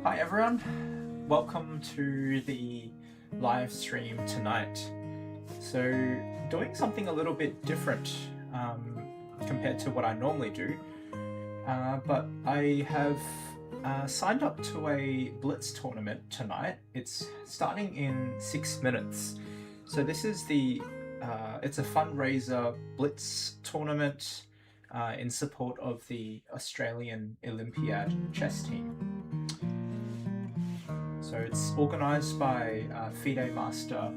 Hi everyone, welcome to the live stream tonight. So doing something a little bit different compared to what I normally do, but I have signed up to a Blitz tournament tonight. It's starting in 6 minutes. So this is it's a fundraiser Blitz tournament in support of the Australian Olympiad chess team. So it's organised by FIDE Master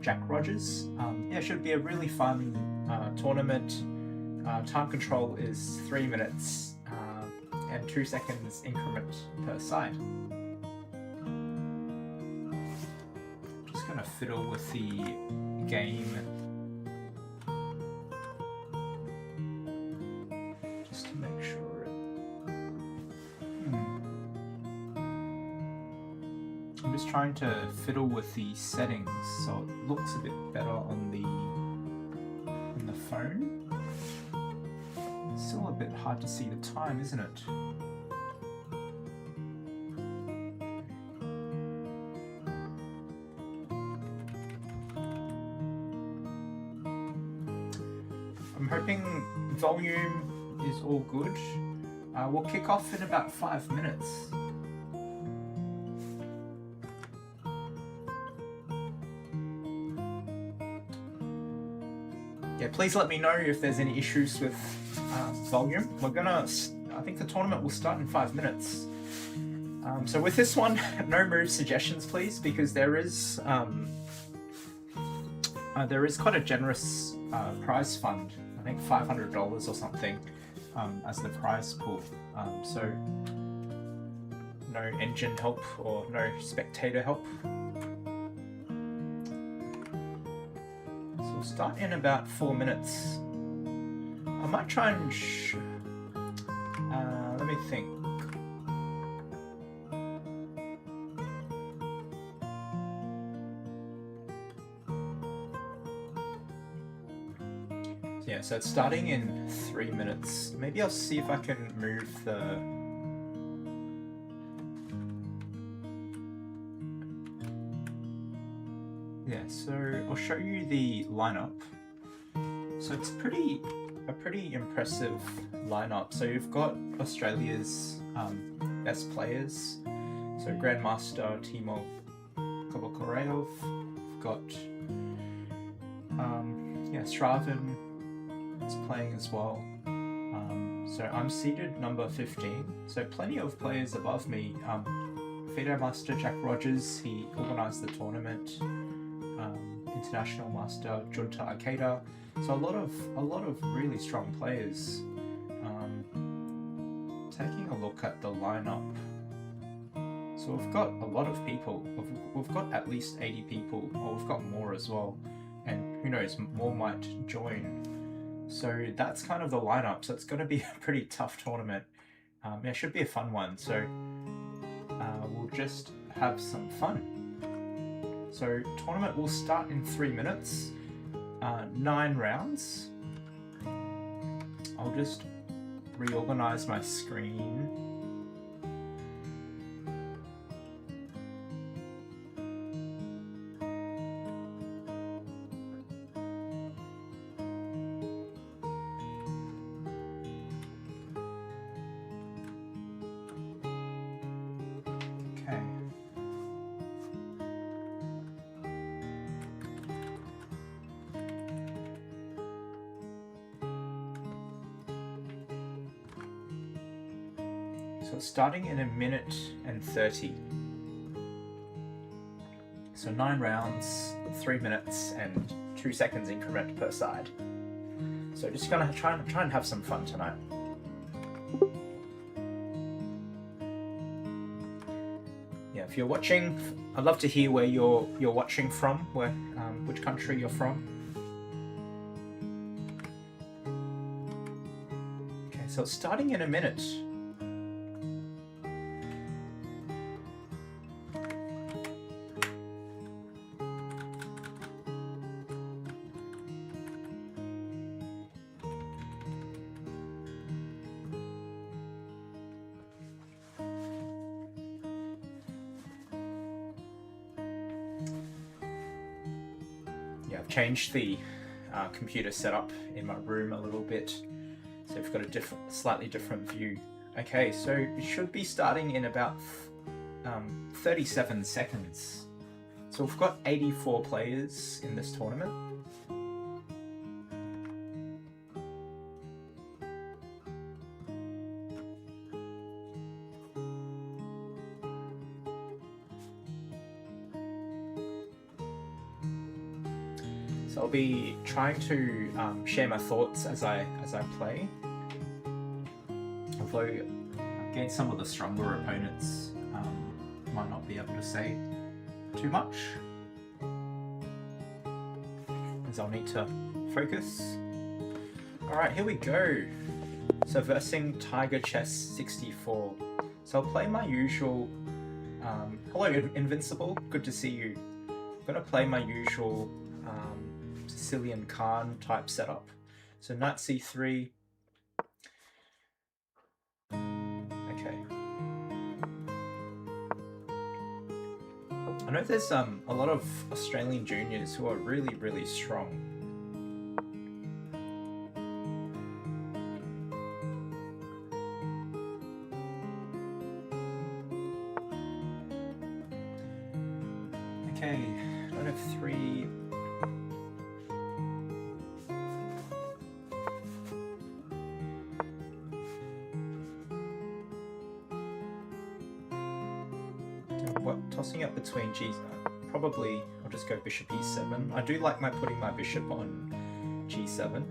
Jack Rogers. Yeah, it should be a really fun tournament. Time control is 3 minutes and 2 seconds increment per side. Just gonna fiddle with the game just to make sure. I'm just trying to fiddle with the settings so it looks a bit better on the phone. It's still a bit hard to see the time, isn't it? I'm hoping volume is all good. We'll kick off in about 5 minutes. Yeah, please let me know if there's any issues with volume. I think the tournament will start in 5 minutes. So with this one, no move suggestions please, because there is quite a generous prize fund. I think $500 or something as the prize pool. So no engine help or no spectator help. Start in about 4 minutes. I might try and let me think. Yeah, so it's starting in 3 minutes. Maybe I'll see if I can move the so I'll show you the lineup. So it's a pretty impressive lineup. So you've got Australia's best players. So Grandmaster Timo Kovakorev. You've got Shravan is playing as well. So I'm seeded number 15. So plenty of players above me. FIDE Master Jack Rogers, he organised the tournament. International Master Junta Akeda. So a lot of really strong players. Taking a look at the lineup. So we've got a lot of people. We've got at least 80 people, or we've got more as well. And who knows, more might join. So that's kind of the lineup. So it's going to be a pretty tough tournament. It should be a fun one. So we'll just have some fun. So tournament will start in 3 minutes, 9 rounds. I'll just reorganize my screen. So it's starting in 1 minute and 30. So 9 rounds, 3 minutes and 2 seconds increment per side. So just gonna try and have some fun tonight. Yeah, if you're watching, I'd love to hear where you're watching from, which country you're from. Okay, so it's starting in 1 minute. I've changed the computer setup in my room a little bit, so we've got a slightly different view. Okay, so it should be starting in about 37 seconds. So we've got 84 players in this tournament. So I'll be trying to share my thoughts as I play. Although against some of the stronger opponents, might not be able to say too much, as I'll need to focus. Alright, here we go. So versing Tiger Chess 64. So I'll play my usual, hello Invincible, good to see you. I'm going to play my usual Sicilian Khan type setup. So knight c3. Okay. I know there's a lot of Australian juniors who are really strong. Okay, knight f3. Tossing up between probably I'll just go bishop e7. I do like putting my bishop on g7.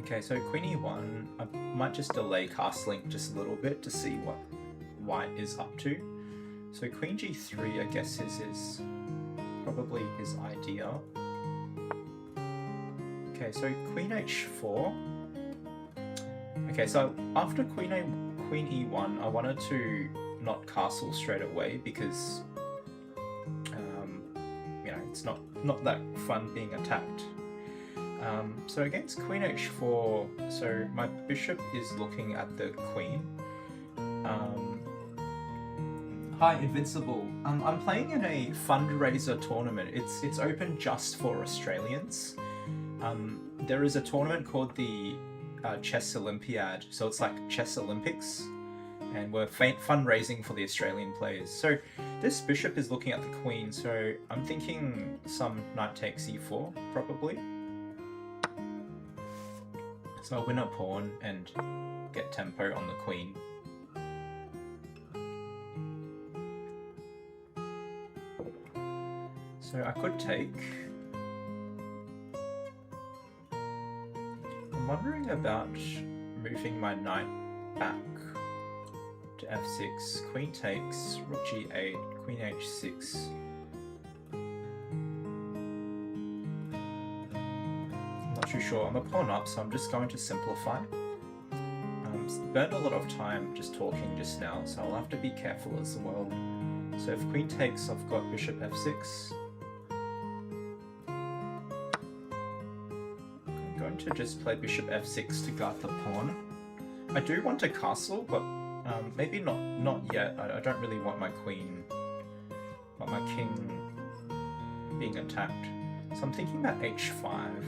Okay, so queen e1. I might just delay castling just a little bit to see what white is up to. So queen g3, I guess is probably his idea. Okay, so queen h4. Okay, so after queen e1, I wanted to not castle straight away because you know, it's not that fun being attacked. So against queen h4, so my bishop is looking at the queen. Hi Invincible. I'm playing in a fundraiser tournament. It's open just for Australians. There is a tournament called the Chess Olympiad, so it's like Chess Olympics. And we're fundraising for the Australian players. So this bishop is looking at the queen, so I'm thinking some knight takes e4, probably. So I'll win a pawn and get tempo on the queen. So I could take... I'm wondering about moving my knight back to f6, queen takes, rook g8, queen h6. I'm not too sure. I'm a pawn up, so I'm just going to simplify. Burned a lot of time just talking just now, so I'll have to be careful as well. So if queen takes, I've got bishop f6. I'm going to just play bishop f6 to guard the pawn. I do want to castle, but maybe not yet. I don't really want my queen, but my king being attacked. So I'm thinking about h5.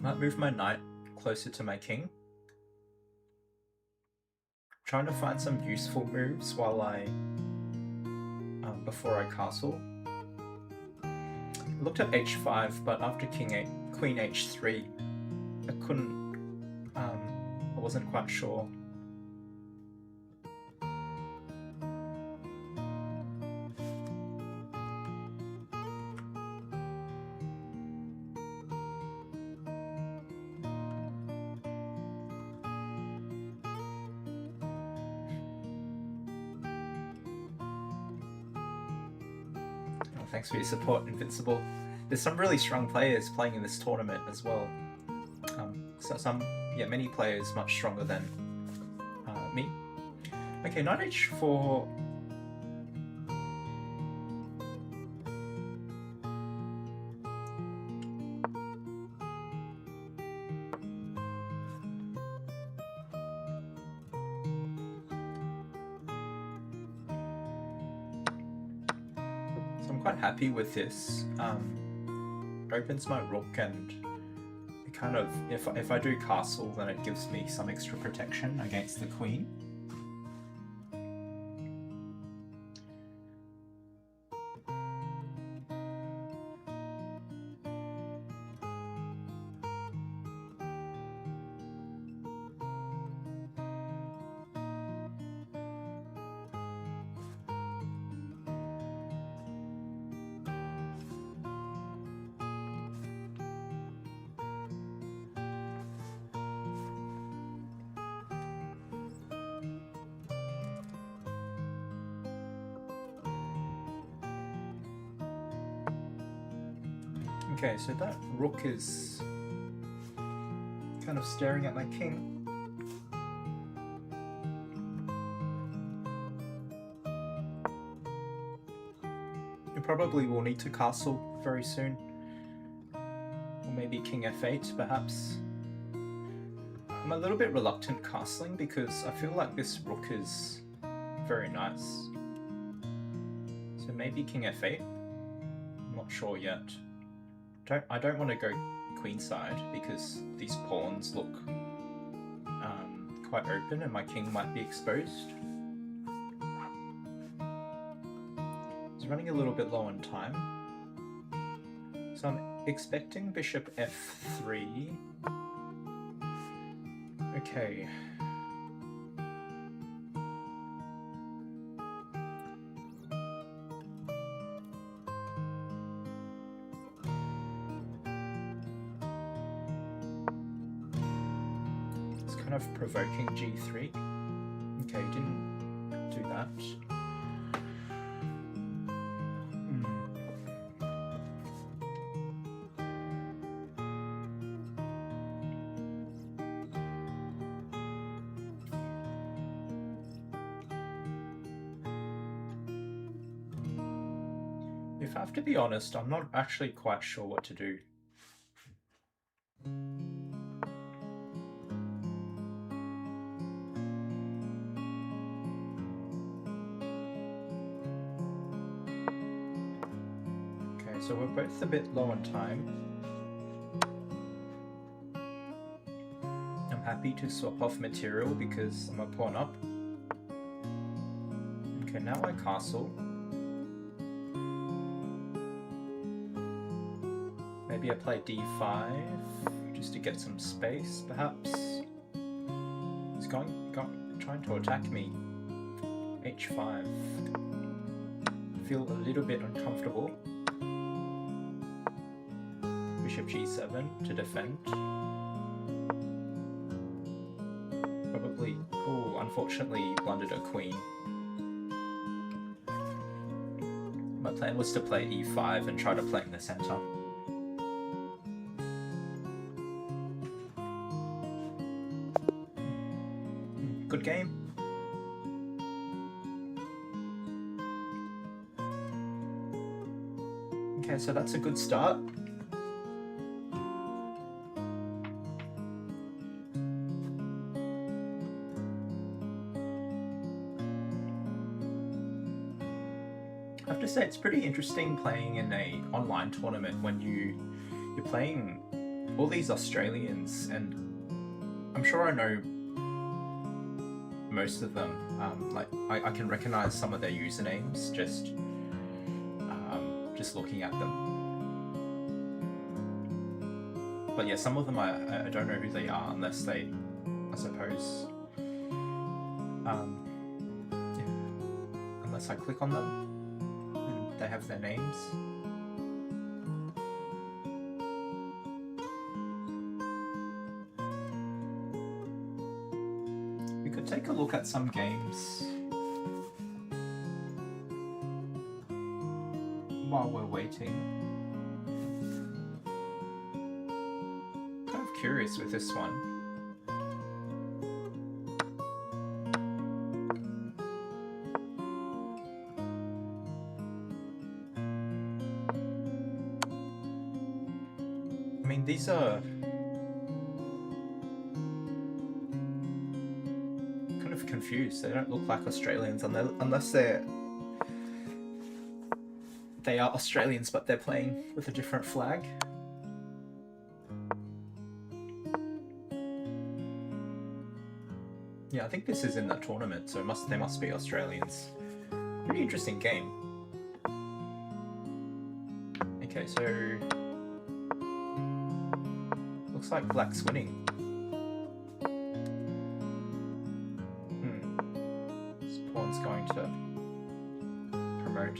Might move my knight closer to my king. Trying to find some useful moves while before I castle. I looked at h5, but after queen h3, I couldn't, I wasn't quite sure. Thanks for your support, Invincible. There's some really strong players playing in this tournament as well. Many players much stronger than me. Okay, knight h4. quite happy with this. Opens my rook, and it kind of, if I do castle, then it gives me some extra protection against the queen. Okay, so that rook is kind of staring at my king. You probably will need to castle very soon. Or maybe king f8, perhaps. I'm a little bit reluctant castling because I feel like this rook is very nice. So maybe king f8? I'm not sure yet. I don't want to go queenside because these pawns look quite open and my king might be exposed. It's running a little bit low on time. So I'm expecting bishop f3. Okay. Kind of provoking g3. Okay, didn't do that. If I have to be honest, I'm not actually quite sure what to do. So we're both a bit low on time. I'm happy to swap off material because I'm a pawn up. Okay, now I castle. Maybe I play d5 just to get some space, perhaps. He's trying to attack me. h5. I feel a little bit uncomfortable. Bishop g7 to defend. Probably, oh, unfortunately blundered a queen. My plan was to play e5 and try to play in the center. Good game. Okay, so that's a good start. I have to say it's pretty interesting playing in a online tournament when you're playing all these Australians, and I'm sure I know most of them. Like I can recognize some of their usernames just looking at them. But yeah, some of them I don't know who they are unless they, I suppose, yeah, unless I click on them. They have their names. We could take a look at some games while we're waiting. Kind of curious with this one. I mean, these are kind of confused. They don't look like Australians unless they're they are Australians, but they're playing with a different flag. Yeah, I think this is in the tournament, so they must be Australians. Pretty interesting game. Okay, so looks like Black's winning. This pawn's going to promote.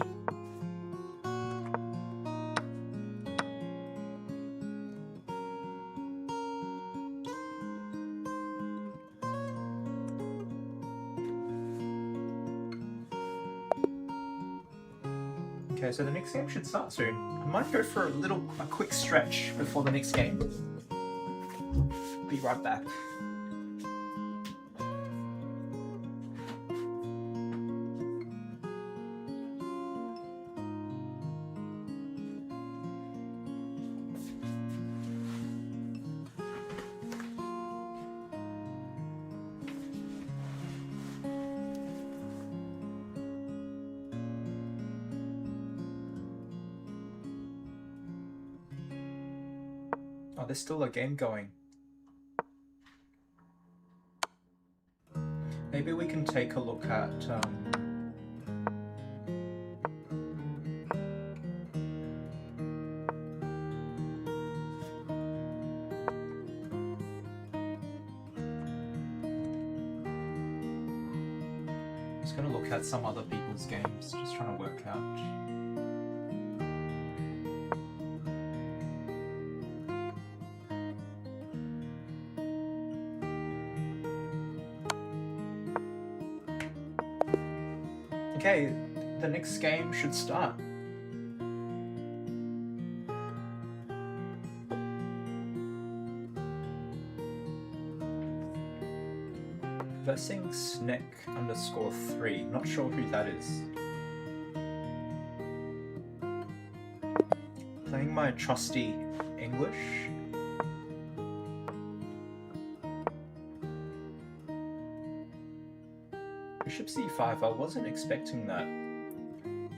Okay, so the next game should start soon. I might go for a quick stretch before the next game. Be right back. Oh, there's still a game going. Maybe we can take a look at just gonna look at some other people's games, just trying to work out. Okay, the next game should start. Versing Sneck_3. Not sure who that is. Playing my trusty English. Bishop c5, I wasn't expecting that. I'm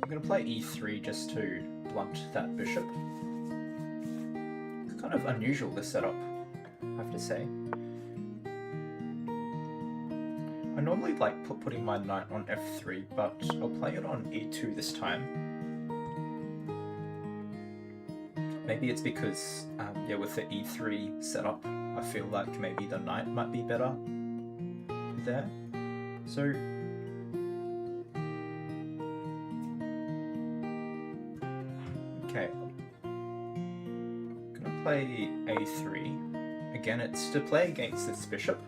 going to play e3 just to blunt that bishop. It's kind of unusual, this setup, I have to say. I normally like putting my knight on f3, but I'll play it on e2 this time. Maybe it's because, yeah, with the e3 setup, I feel like maybe the knight might be better there. So okay, I'm gonna play a3. Again, it's to play against this bishop.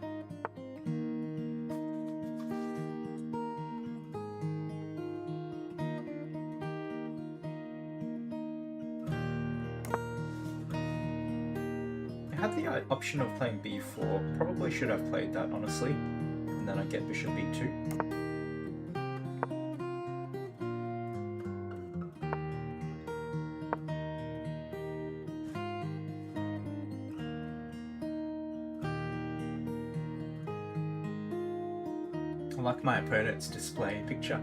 I had the option of playing b4. Probably should have played that, honestly. And then I get bishop b2. I like my opponent's display picture.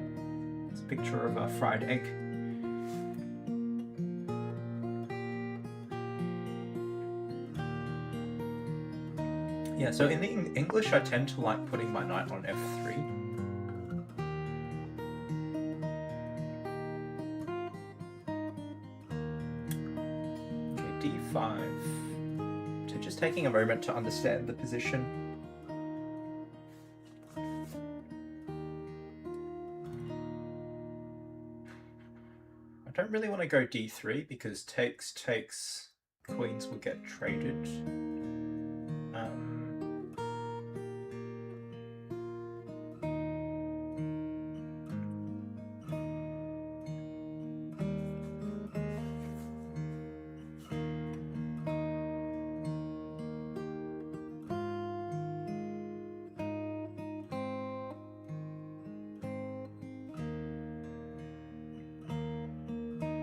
It's a picture of a fried egg. Yeah, so in the English, I tend to like putting my knight on f3. Okay, d5. So just taking a moment to understand the position. I don't really want to go d3 because takes, queens will get traded.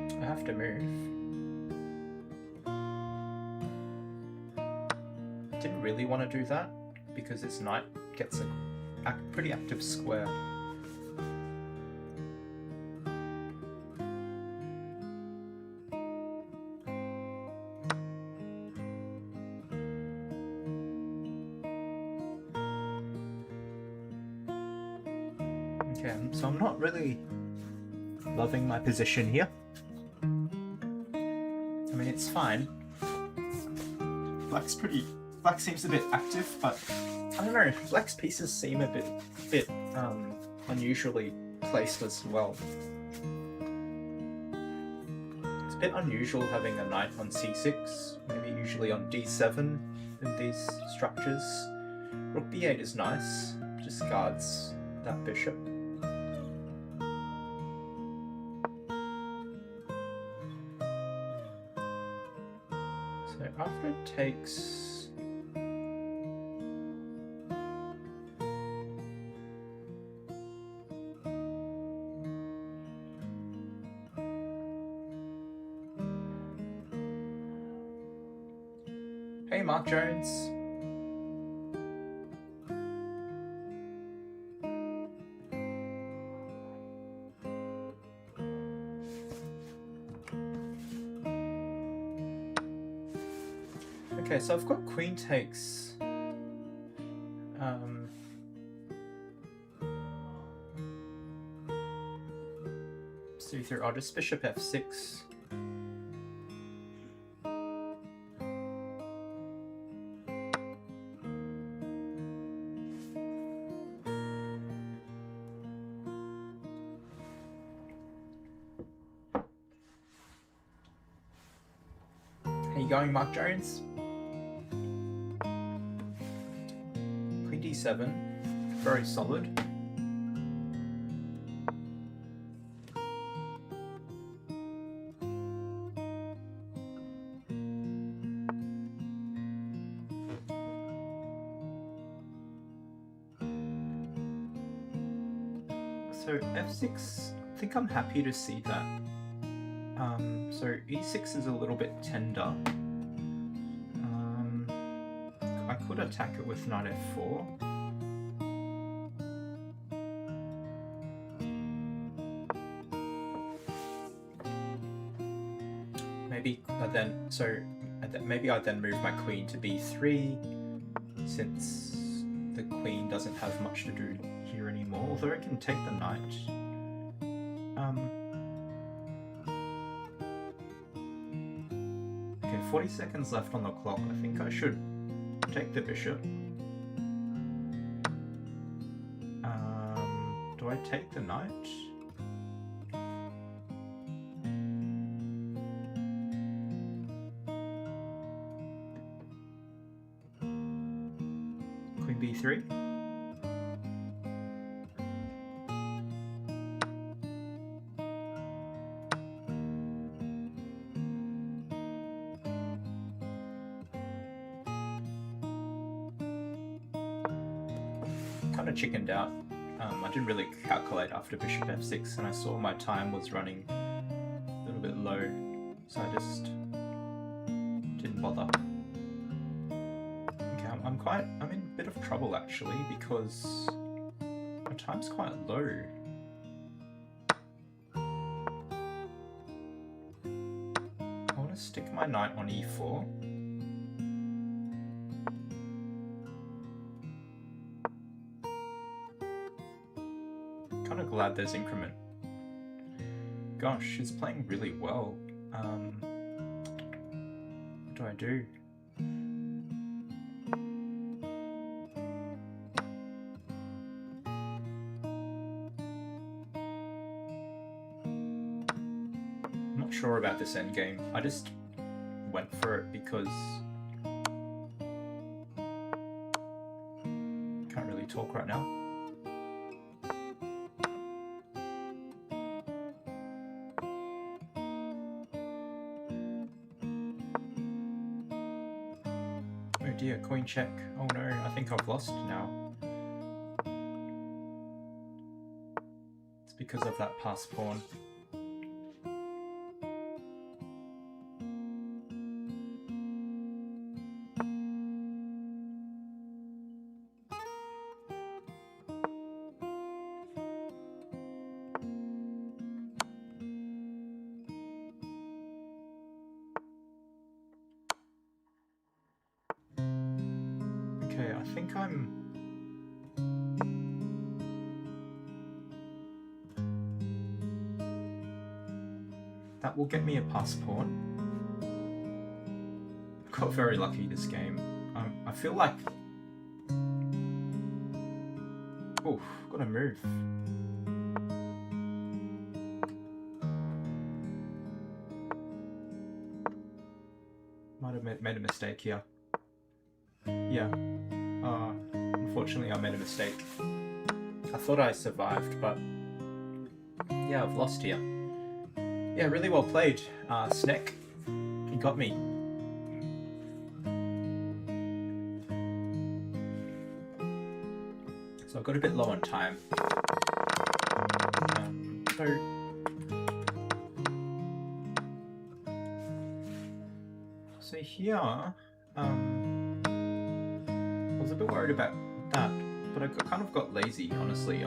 I have to move. Didn't really want to do that because this knight gets a pretty active square. Okay, so I'm not really loving my position here. I mean, it's fine. Black seems a bit active, but I don't know. Black's pieces seem a bit unusually placed as well. It's a bit unusual having a knight on c6, maybe usually on d7 in these structures. Rook b8 is nice, just guards that bishop. So after it takes... Hey Mark Jones. Okay, so I've got queen takes. C3. I'll just bishop f6. How you going, Mark Jones? Queen d7, very solid. So f6, I think I'm happy to see that. So e6 is a little bit tender. I could attack it with knight f4. Maybe I then move my queen to b3, since the queen doesn't have much to do here anymore, although I can take the knight. Okay, 40 seconds left on the clock. I think I should take the bishop. Do I take the knight? Queen b3. Kind of chickened out. I didn't really calculate after bishop f6, and I saw my time was running a little bit low, so I just didn't bother. Okay, I'm in a bit of trouble actually, because my time's quite low. I want to stick my knight on e4. Kind of glad there's increment. Gosh, she's playing really well. What do I do? I'm not sure about this endgame. I just went for it because can't really talk right now. Oh dear, queen check. Oh no, I think I've lost now. It's because of that pass pawn. Okay, I think I'm will get me a passport. Got very lucky this game. I feel like... Oh, gotta move. Might have made a mistake here. Yeah. Unfortunately, I made a mistake. I thought I survived, but... yeah, I've lost here. Yeah, really well played, Sneck. You got me. So I got a bit low on time. So here, I was a bit worried about that, but I kind of got lazy, honestly.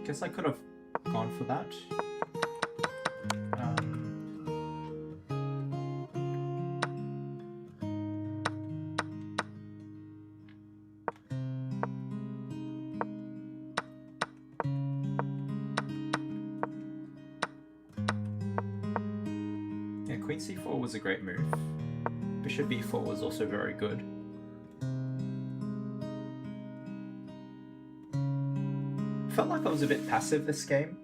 Guess I could have gone for that. Yeah, Queen C4 was a great move. Bishop B4 was also very good. Felt like I was a bit passive this game.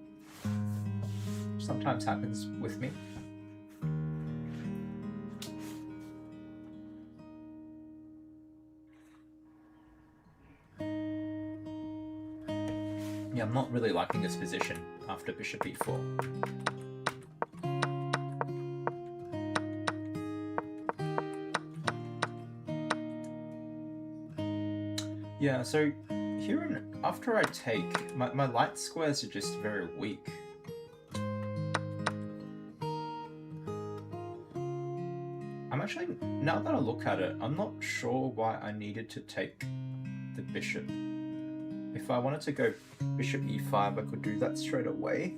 Sometimes happens with me. Yeah, I'm not really liking this position after Bishop E4. Yeah, so here after I take, my light squares are just very weak. I'm actually, now that I look at it, I'm not sure why I needed to take the bishop. If I wanted to go bishop e5, I could do that straight away.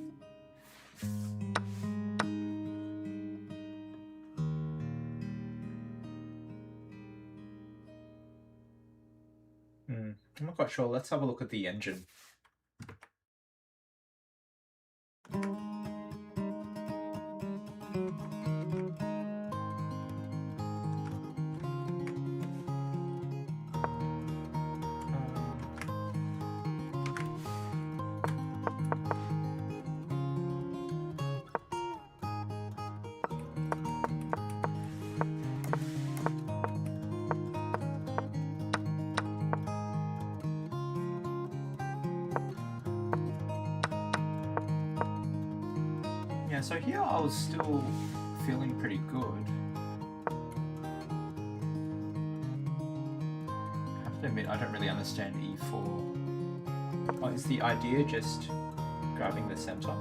I'm not quite sure. Let's have a look at the engine. Yeah, so here I was still feeling pretty good. I have to admit, I don't really understand e4. Oh, is the idea just grabbing the center?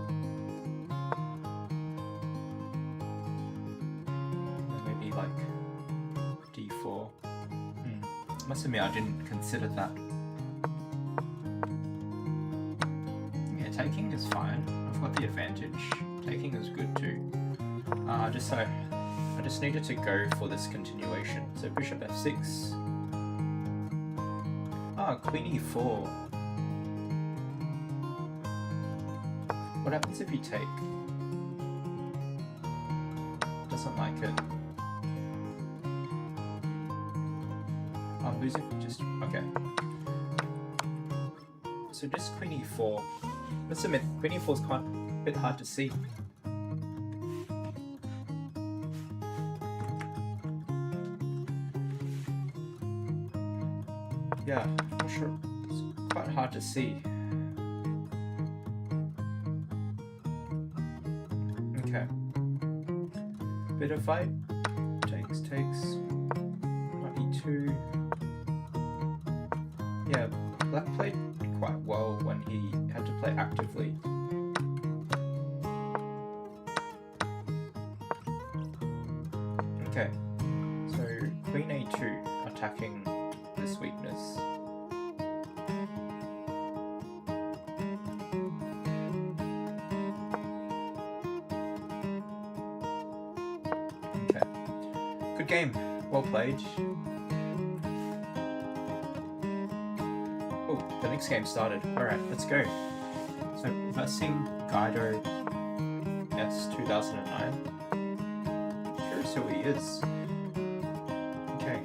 Maybe like d4. Must admit, I didn't consider that. Yeah, taking is fine. I've got the advantage. Taking is good too. I just needed to go for this continuation. So bishop f6. Queen e4. What happens if you take? Doesn't like it. I'm losing. Just okay. So just queen e4. Let's admit, queen e4 is quite a bit hard to see. Yeah, I'm not sure. It's quite hard to see. Okay. Bit of fight. Takes. Knight e2. Yeah, black played quite well when he had to play actively. Okay, so queen a2 attacking this weakness. Okay, good game. Well played. Oh, the next game started. Alright, let's go. So, versing Guido S 2009. Curious who he is. Okay.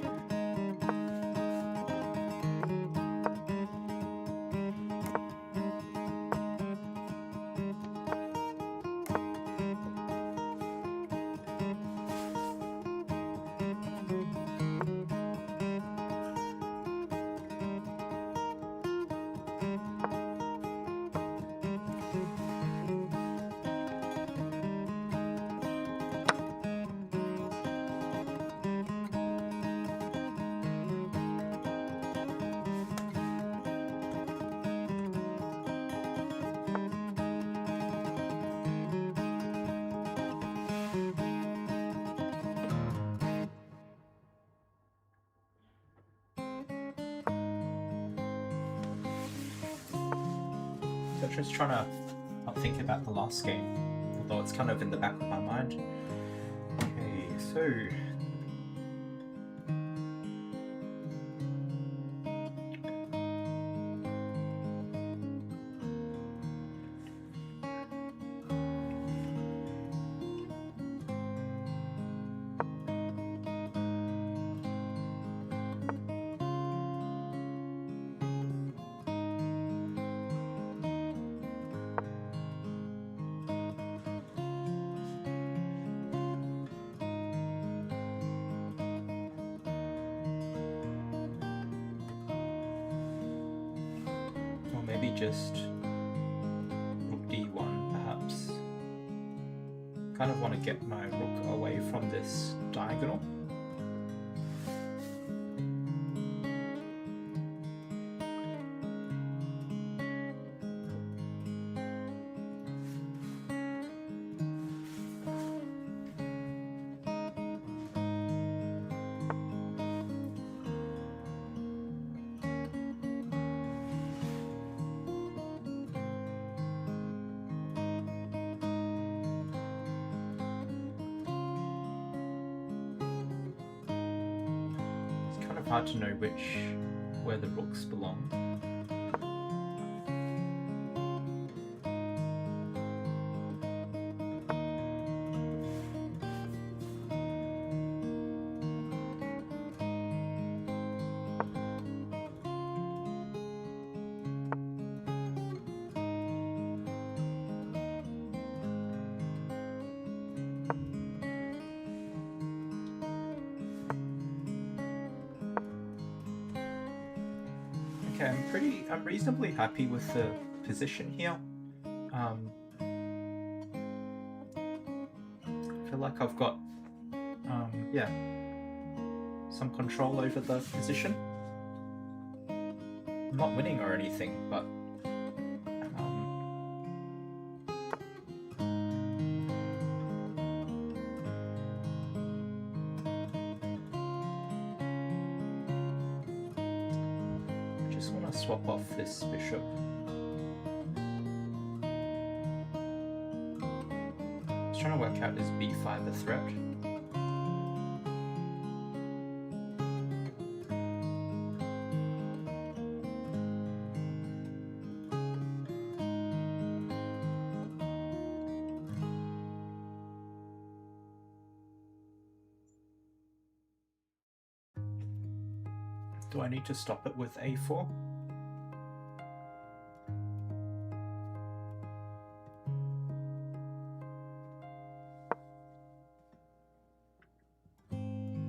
So just trying to not think about the last game, although it's kind of in the back of my mind. Okay, so maybe just rook d1 perhaps. Kind of want to get my rook away from this diagonal. Hard to know where the rooks belong. Okay, I'm reasonably happy with the position here. I feel like I've got, yeah, some control over the position. I'm not winning or anything, but swap off this bishop. I was trying to work out, is b5 a threat? Do I need to stop it with a4?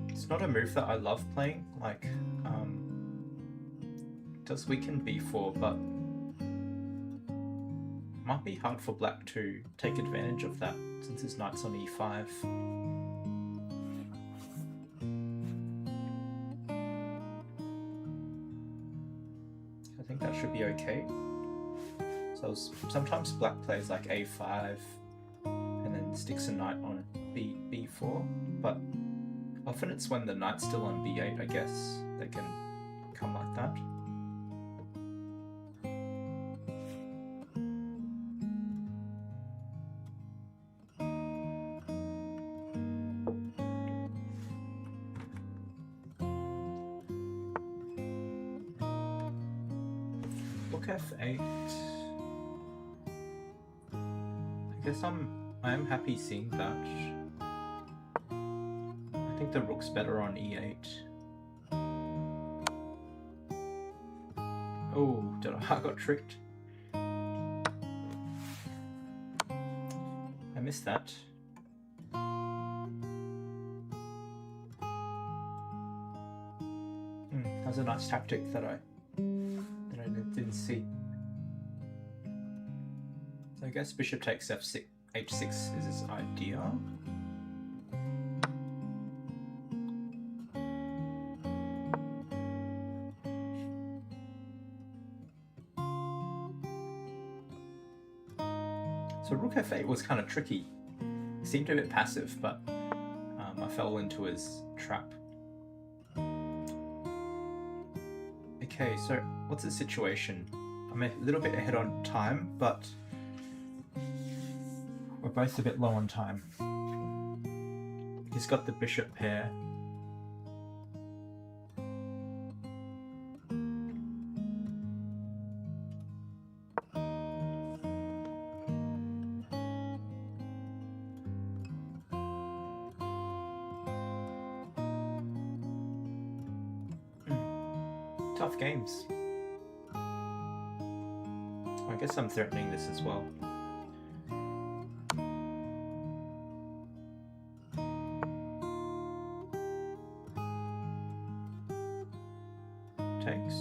It's not a move that I love playing, like, it does weaken b4, but it might be hard for black to take advantage of that since his knight's on e5. I think that should be okay. So sometimes black plays like a5 and then sticks a knight on b4, but often it's when the knight's still on b8, I guess, they can come like that. Rook f8. I guess I am happy seeing that. I think the rook's better on e8. Oh, I got tricked. I missed that. That was a nice tactic that I didn't see. So I guess bishop takes f6, h6 is his idea. So rook f8 was kind of tricky. It seemed a bit passive, but I fell into his trap. Okay, so what's the situation? I'm a little bit ahead on time, but we're both a bit low on time. He's got the bishop pair. Tough games. I guess I'm threatening this as well. Takes.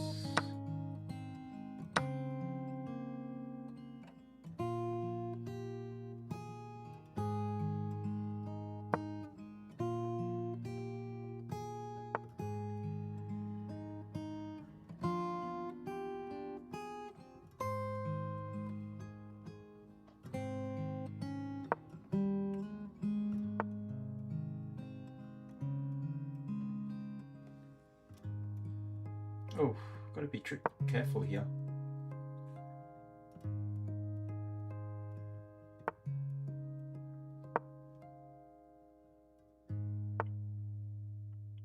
Oh, gotta be careful here.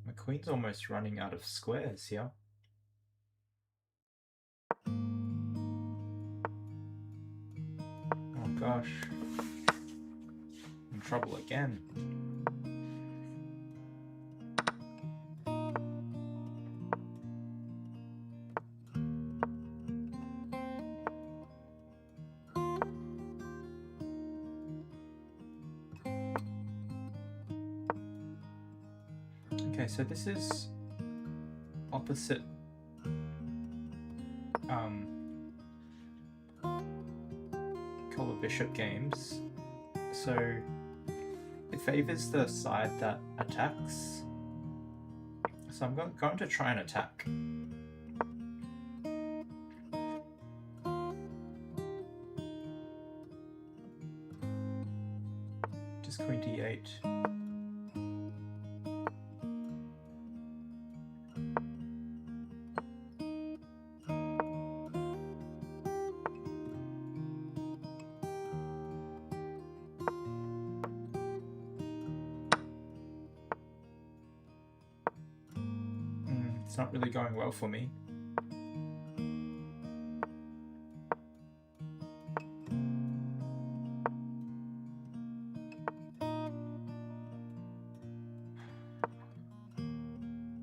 My queen's almost running out of squares here. Oh gosh. In trouble again. Okay, so this is opposite color bishop games, so it favors the side that attacks. So I'm going to try and attack. Just queen d8. It's not really going well for me.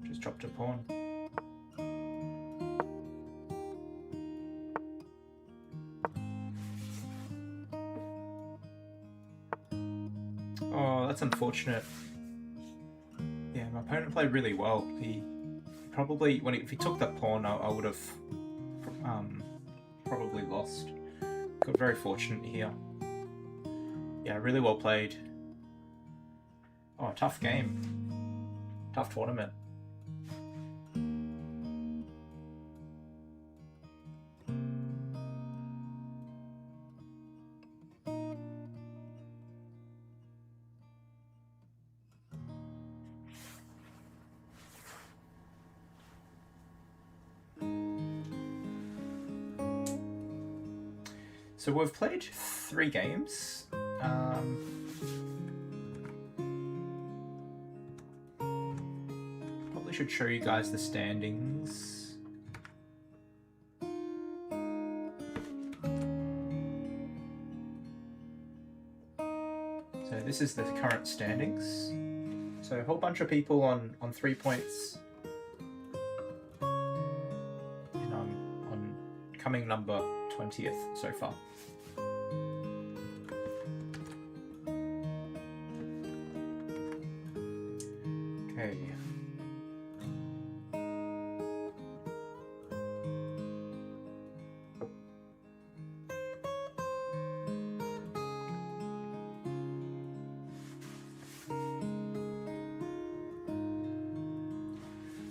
Just dropped a pawn. Oh, that's unfortunate. Yeah, my opponent played really well. He probably, if he took that pawn, I would have probably lost. Got very fortunate here. Yeah, really well played. Oh, tough game. Tough tournament. So we've played 3 games. Probably should show you guys the standings. this is the current standings. So a whole bunch of people on 3 points. And I'm on coming number 20th so far. Okay.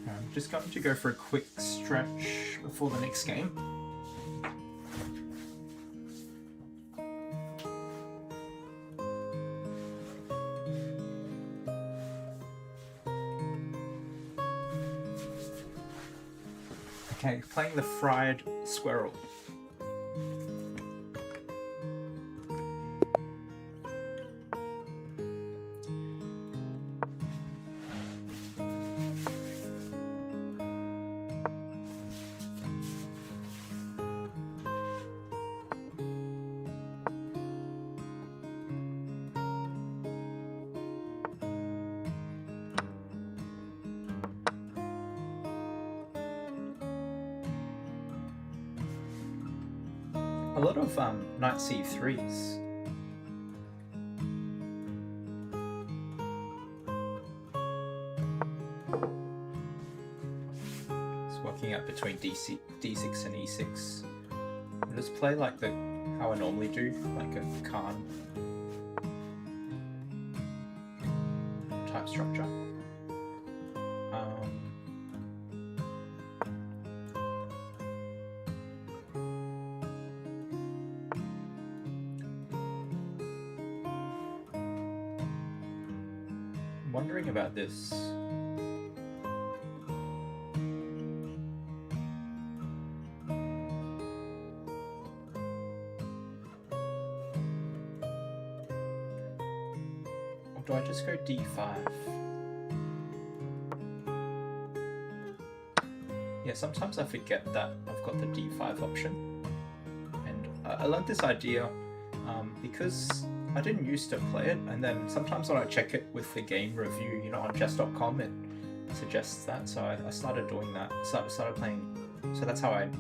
I'm just going to go for a quick stretch before the next game. Okay, playing the fried squirrel. A lot of knight c3s. It's working out between d6 and e6. I'll just play like how I normally do, like a Khan type structure. Wondering about this. Or do I just go d5? Yeah, sometimes I forget that I've got the d5 option. And I like this idea because I didn't used to play it, and then sometimes when I check it with the game review, you know, on chess.com, it suggests that. So I started doing that. Started playing. So that's how I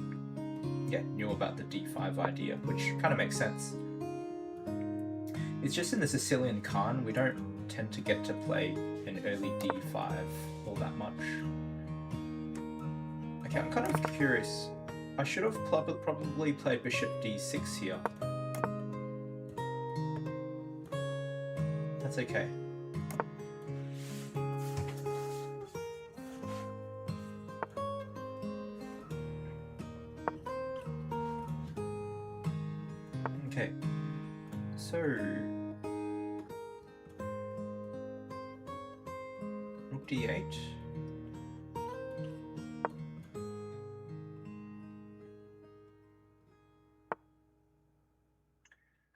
knew about the d5 idea, which kind of makes sense. It's just in the Sicilian Khan, we don't tend to get to play an early d5 all that much. Okay, I'm kind of curious. I should have probably played bishop d6 here. That's okay. Okay, so rook d8.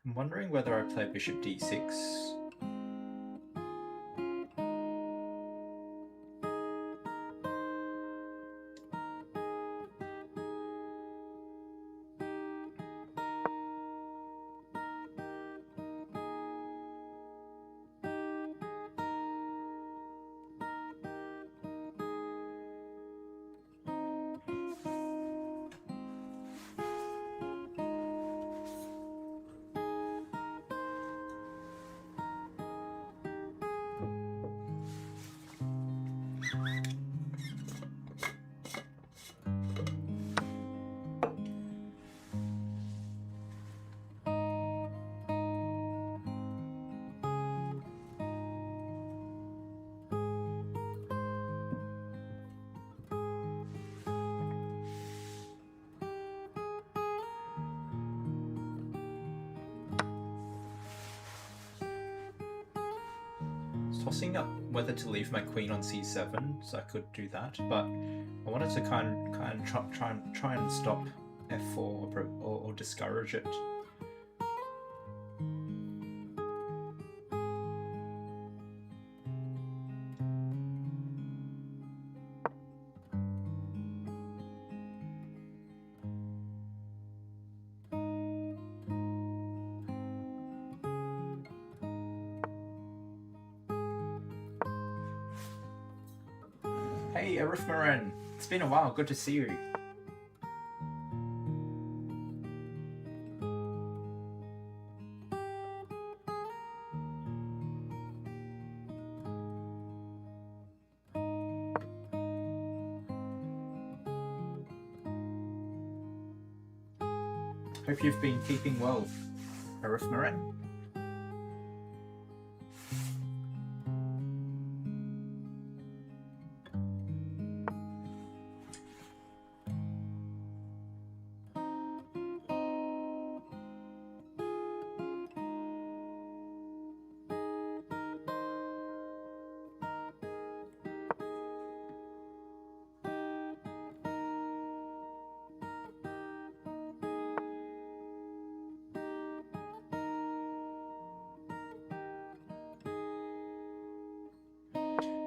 I'm wondering whether I play bishop d6. Tossing up whether to leave my queen on c7, so I could do that, but I wanted to kind of try and stop f4 or discourage it. Arithmaren! It's been a while, good to see you. Hope you've been keeping well, Arithmaren.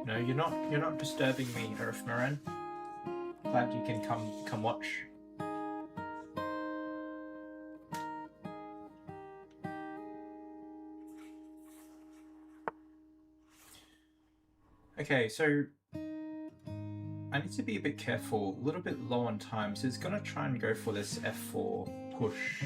No, you're not disturbing me, Arithmaren. Glad you can come watch. Okay, so I need to be a bit careful, a little bit low on time, so it's gonna try and go for this F4 push.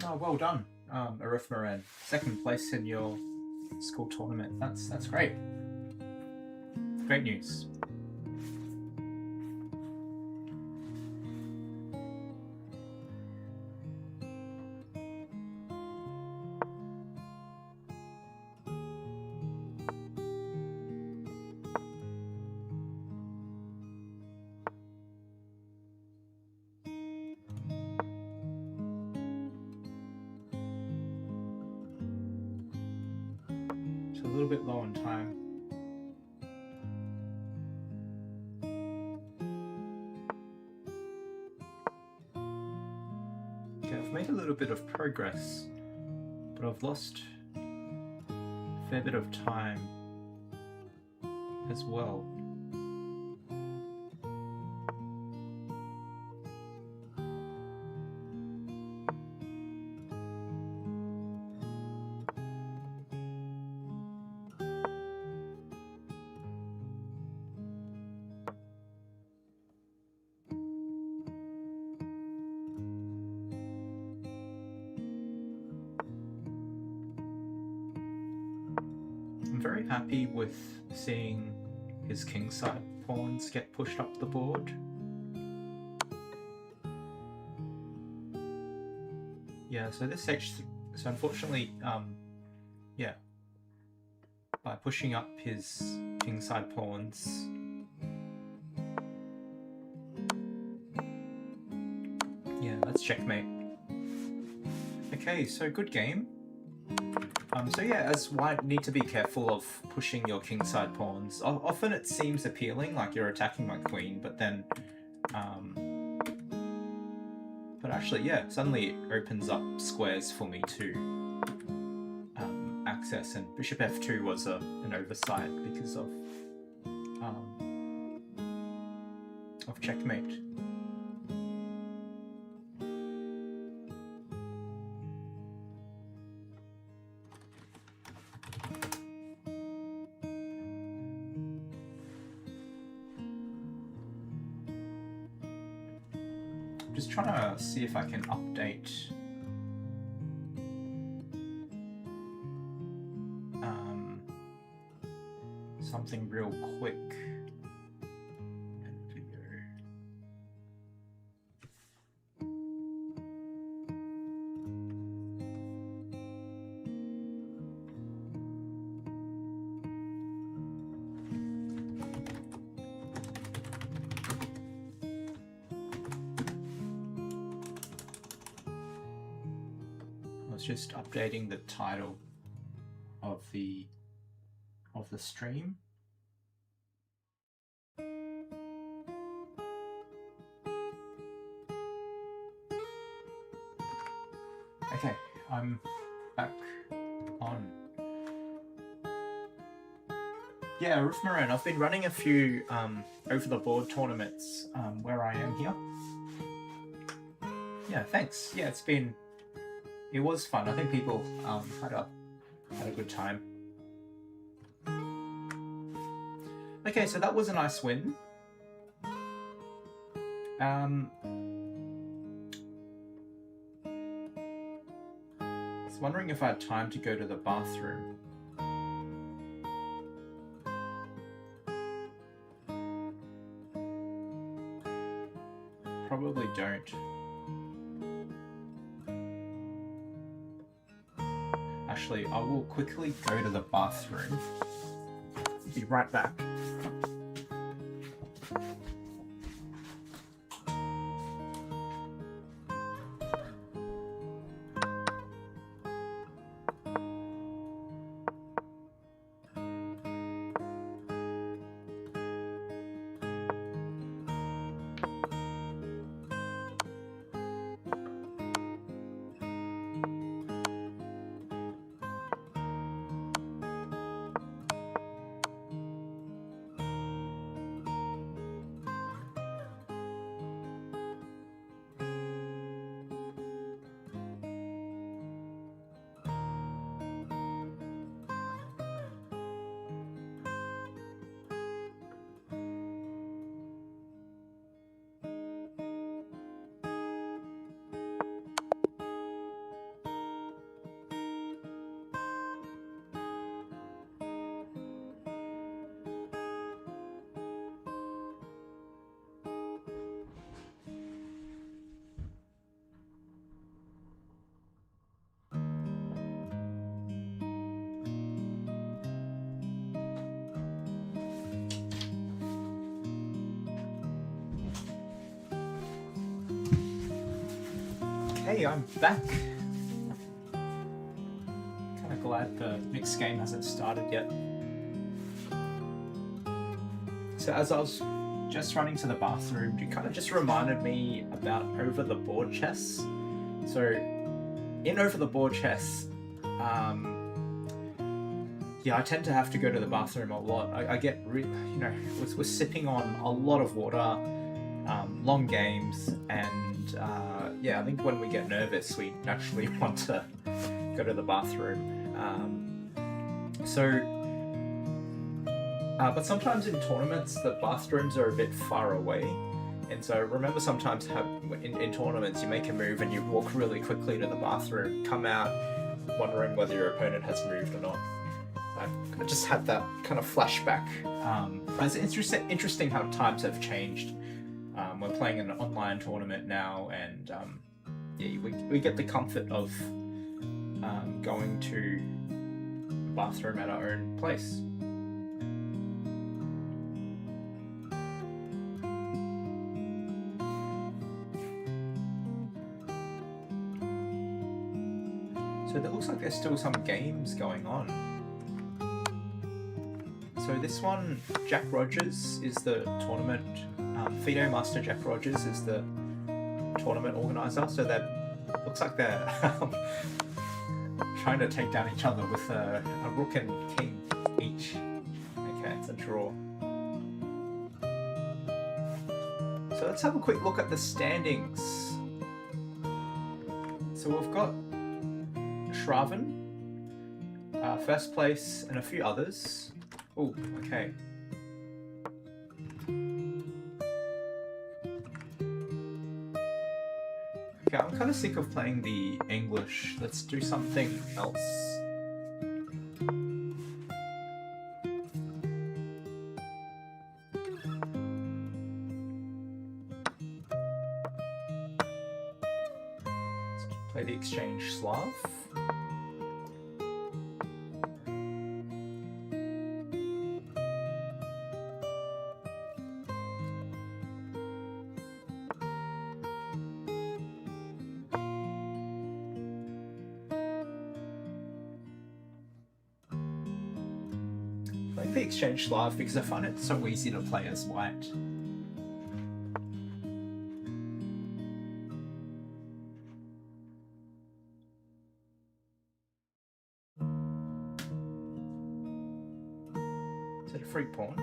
Oh, well done, Arithmaren. Second place in your school tournament. That's great. Great news. A little bit low on time. Okay, I've made a little bit of progress, but I've lost a fair bit of time as well. Very happy with seeing his kingside pawns get pushed up the board. Yeah, so this H3, so unfortunately, yeah, by pushing up his kingside pawns, yeah, that's checkmate. Okay, so good game. So yeah, as white, need to be careful of pushing your kingside pawns. Often it seems appealing, like you're attacking my queen, but then, but actually, yeah, suddenly it opens up squares for me to access, and bishop f2 was an oversight because of checkmate. Just trying to see if I can update something real quick. Just updating the title of the the stream. Okay, I'm back on. Yeah, Roof Maroon, I've been running a few over-the-board tournaments where I am here. Yeah, thanks. Yeah, it was fun. I think people had a good time. Okay, so that was a nice win. I was wondering if I had time to go to the bathroom. Probably don't. Actually, I will quickly go to the bathroom. Be right back. Hey, I'm back. Kind of glad the mixed game hasn't started yet. So as I was just running to the bathroom, it kind of just reminded me about over-the-board chess. So in over-the-board chess, yeah, I tend to have to go to the bathroom a lot. I get, we're sipping on a lot of water, long games, and yeah, I think when we get nervous, we naturally want to go to the bathroom. But sometimes in tournaments, the bathrooms are a bit far away. And so remember sometimes in tournaments, you make a move and you walk really quickly to the bathroom, come out wondering whether your opponent has moved or not. I just had that kind of flashback. But it's interesting how times have changed. We're playing an online tournament now, and yeah, we get the comfort of going to the bathroom at our own place. So it looks like there's still some games going on. So this one, Jack Rogers is the tournament. Fido Master Jack Rogers is the tournament organizer. So looks like they're trying to take down each other with a rook and king each. Okay, it's a draw. So let's have a quick look at the standings. So we've got Shravan, first place, and a few others. Oh, okay. Okay, I'm kind of sick of playing the English. Let's do something else. Let's play the Exchange Slav. the exchange live because I find it so easy to play as white. Is it a free pawn?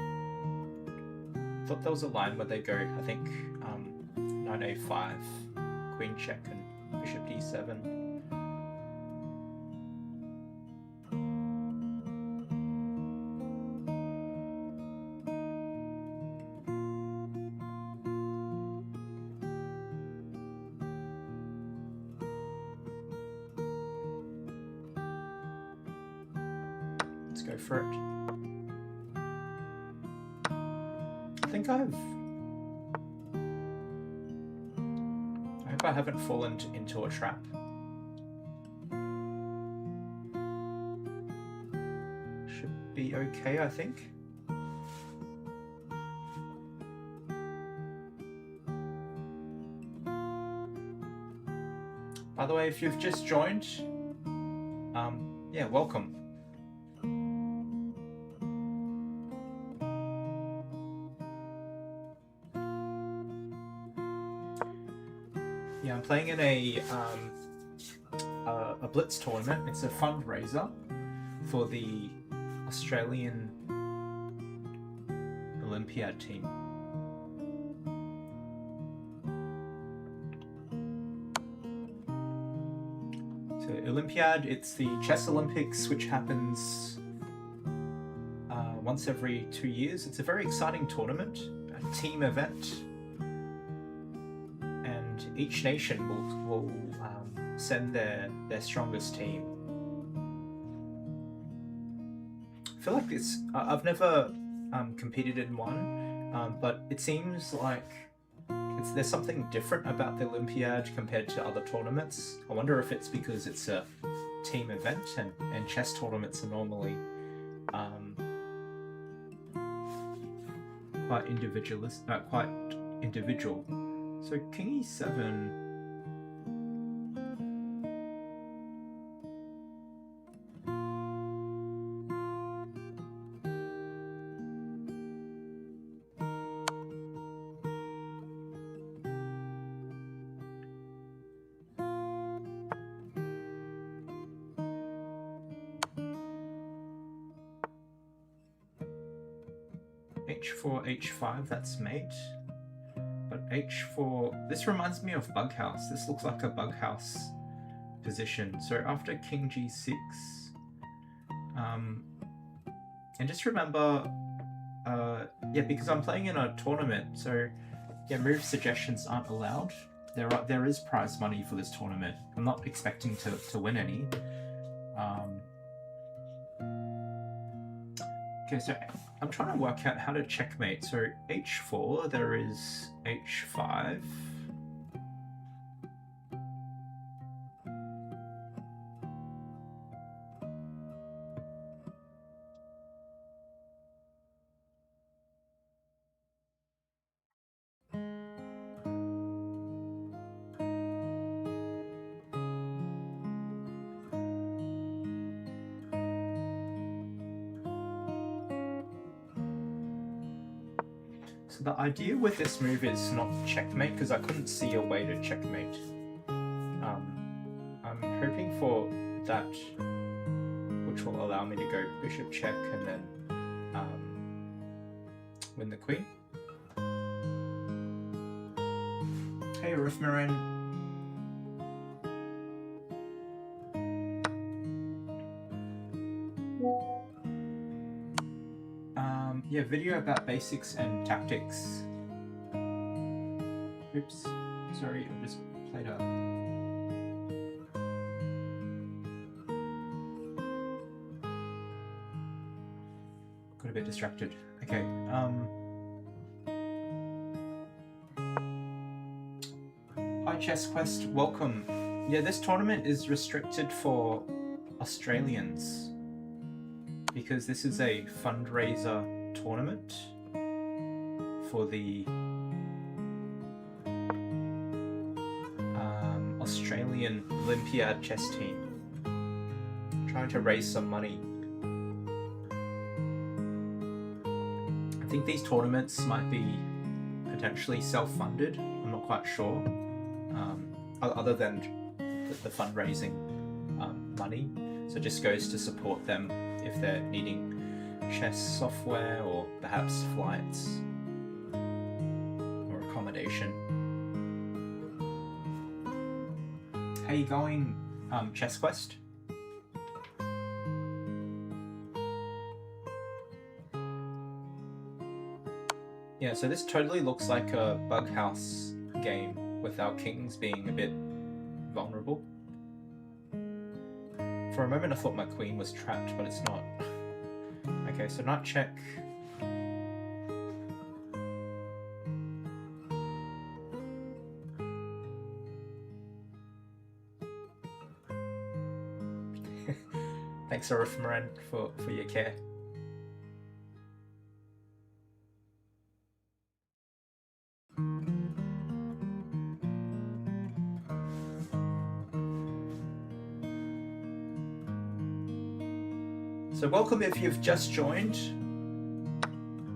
I thought there was a line where they go, I think, knight a5, queen check, and bishop d7. Let's go for it. I think I hope I haven't fallen into a trap. Should be okay, I think. By the way, if you've just joined, yeah, welcome. Yeah, I'm playing in a Blitz tournament. It's a fundraiser for the Australian Olympiad team. So Olympiad, it's the chess Olympics, which happens once every 2 years. It's a very exciting tournament, a team event. Each nation will send their strongest team. I feel like this, I've never competed in one, but it seems like there's something different about the Olympiad compared to other tournaments. I wonder if it's because it's a team event and chess tournaments are normally quite individual. So king e7. h4, h5, that's mate. But h4, this reminds me of bughouse. This looks like a bughouse position. So after king g6, and just remember, yeah, because I'm playing in a tournament, so yeah, move suggestions aren't allowed. There is prize money for this tournament. I'm not expecting to win any. Okay, so I'm trying to work out how to checkmate. So h4, there is h5. So the idea with this move is not checkmate, because I couldn't see a way to checkmate. I'm hoping for that, which will allow me to go bishop check and then win the queen. Hey, Ruth Moran. Yeah, video about basics and tactics. Oops, sorry, I just played up. Got a bit distracted. Okay, hi Chess Quest, welcome. Yeah, this tournament is restricted for Australians because this is a fundraiser tournament for the Australian Olympiad chess team. I'm trying to raise some money. think these tournaments might be potentially self-funded. I'm not quite sure. Other than the fundraising money, so it just goes to support them if they're needing chess software or perhaps flights or accommodation. How you going, Chess Quest? Yeah, so this totally looks like a bug house game with our kings being a bit vulnerable. For a moment I thought my queen was trapped, but it's not. Okay, so knight check. Thanks, Arithmeran, for your care. So welcome if you've just joined.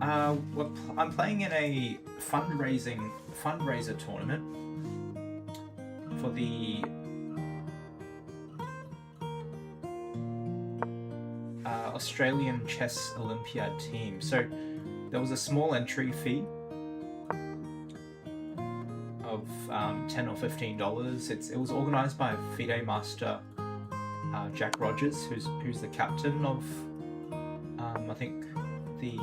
I'm playing in a fundraiser tournament for the Australian Chess Olympiad team. So there was a small entry fee of $10 or $15. It was organised by FIDE Master Jack Rogers, who's the captain of I think the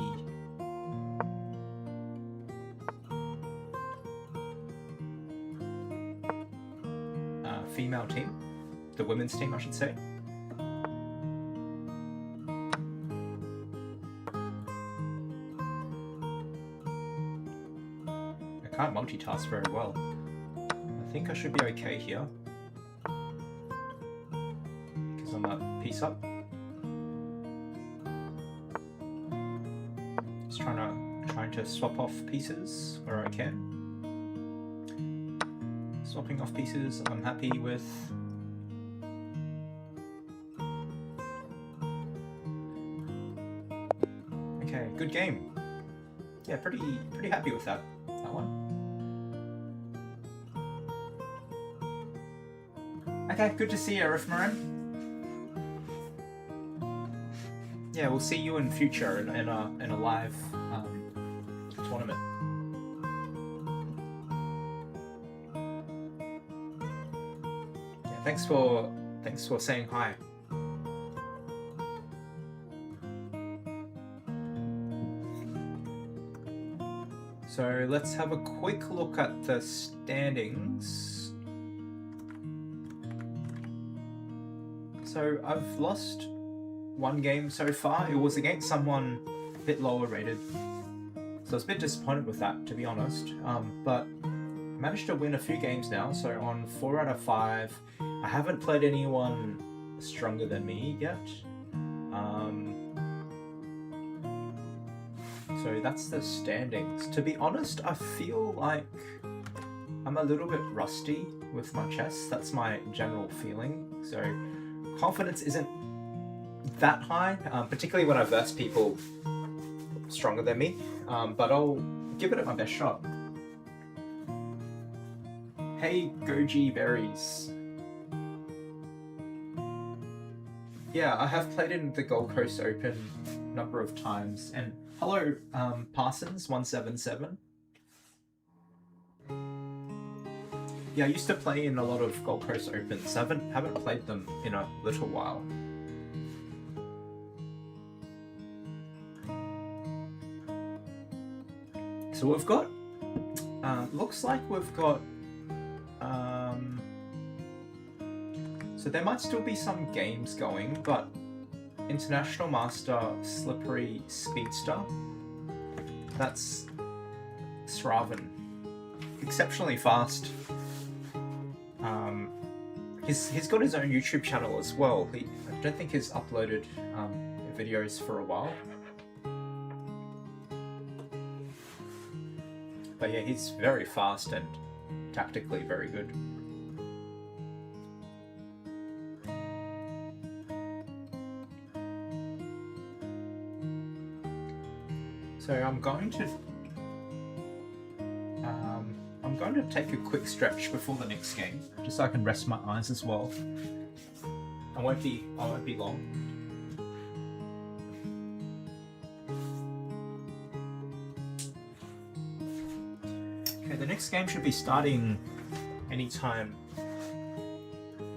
female team, the women's team I should say. I can't multitask very well. I think I should be okay here. I'm a piece up. Just trying to swap off pieces where I can. Swapping off pieces I'm happy with. Okay, good game. Yeah, pretty happy with that one. Okay, good to see you, Arithmeran. Yeah, we'll see you in future in a live tournament. Yeah, thanks for saying hi. So let's have a quick look at the standings. So I've lost one game so far. It was against someone a bit lower rated, so I was a bit disappointed with that, to be honest, but managed to win a few games now. So on 4 out of 5, I haven't played anyone stronger than me yet, so that's the standings. To be honest, I feel like I'm a little bit rusty with my chess. That's my general feeling, so confidence isn't that high, particularly when I verse people stronger than me, but I'll give it my best shot. Hey, Goji Berries. Yeah, I have played in the Gold Coast Open a number of times, and hello, Parsons177. Yeah, I used to play in a lot of Gold Coast Opens. I haven't played them in a little while. So we've got, looks like we've got, so there might still be some games going, but International Master Slippery Speedster, that's Sravan, exceptionally fast. He's got his own YouTube channel as well. I don't think he's uploaded videos for a while. But yeah, he's very fast and tactically very good. So So I'm going to take a quick stretch before the next game, just so I can rest my eyes as well. I won't be long. Okay, the next game should be starting anytime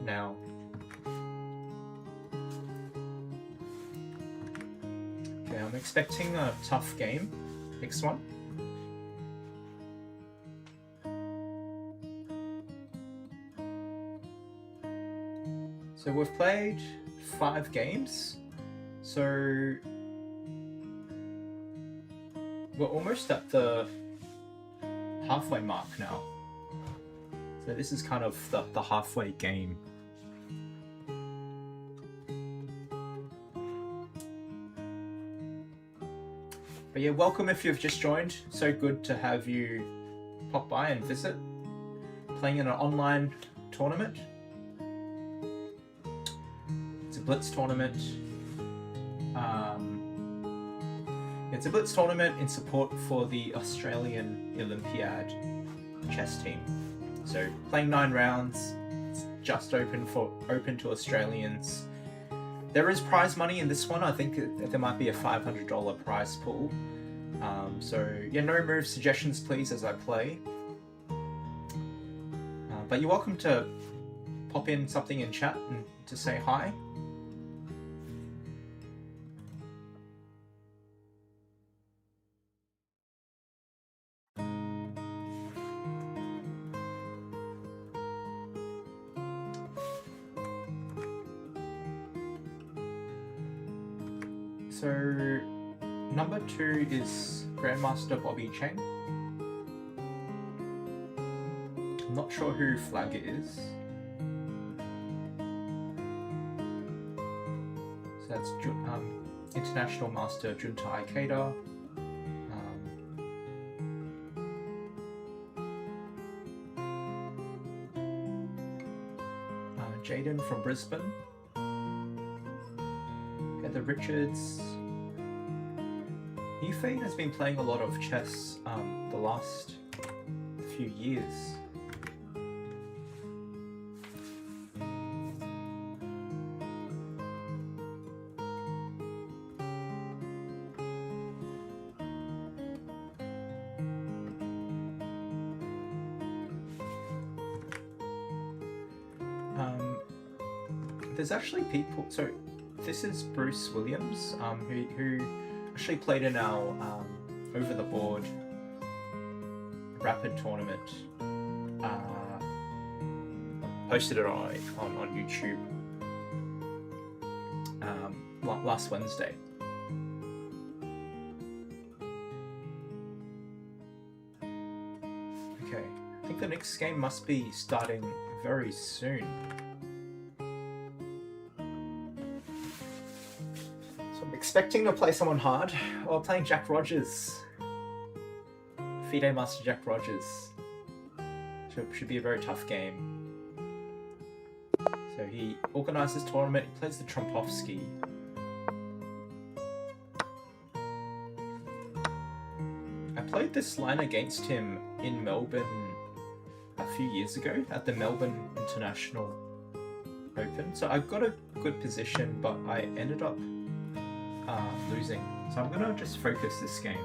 now. Okay, I'm expecting a tough game. Next one. So we've played 5 games, so we're almost at the halfway mark now. So this is kind of the halfway game. But yeah, welcome if you've just joined. So good to have you pop by and visit. Playing in an online tournament. It's a Blitz tournament. It's a Blitz tournament in support for the Australian Olympiad chess team. So playing 9 rounds. It's just open to Australians. There is prize money in this one. I think there might be a $500 prize pool. So yeah, no move suggestions please as I play. But you're welcome to pop in something in chat and to say hi. So, number 2 is Grandmaster Bobby Cheng. I'm not sure who flag it is. So that's International Master Junta Ikeda. Jaden from Brisbane. The Richards. Ufane has been playing a lot of chess the last few years. There's actually people, so this is Bruce Williams, who actually played in our over the board rapid tournament. Posted it on YouTube last Wednesday. Okay, I think the next game must be starting very soon. Expecting to play someone hard, or playing Jack Rogers. FIDE Master Jack Rogers. Should be a very tough game. So he organises tournament, he plays the Trompovsky. I played this line against him in Melbourne a few years ago at the Melbourne International Open. So I got a good position, but I ended up losing. So I'm gonna just focus this game.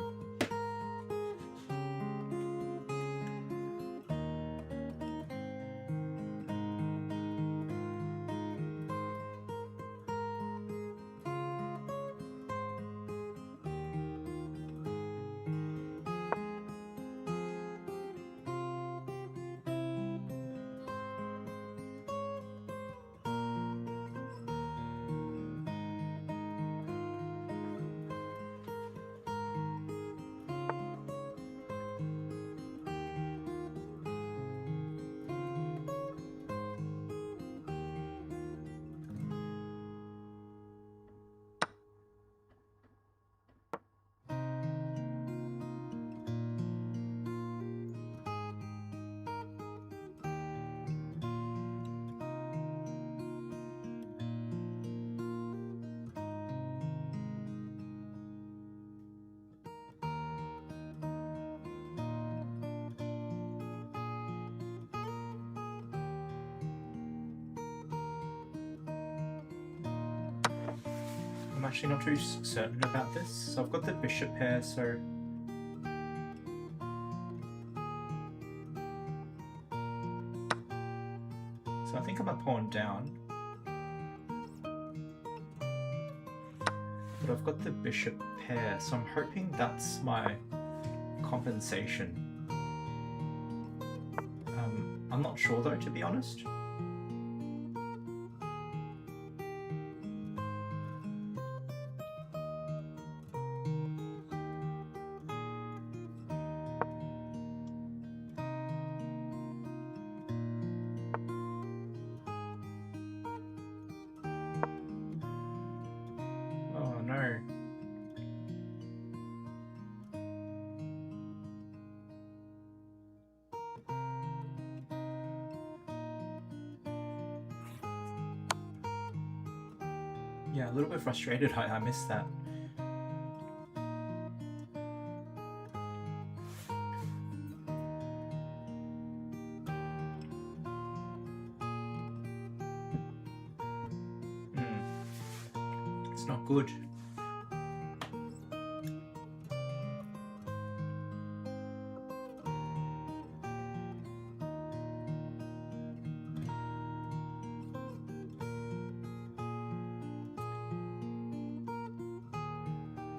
actually not too certain about this. So I've got the bishop pair, so I think I'm a pawn down. But I've got the bishop pair, so I'm hoping that's my compensation. I'm not sure though, to be honest. Oh no. Yeah, a little bit frustrated I missed that. It's not good.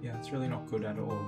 Yeah, it's really not good at all.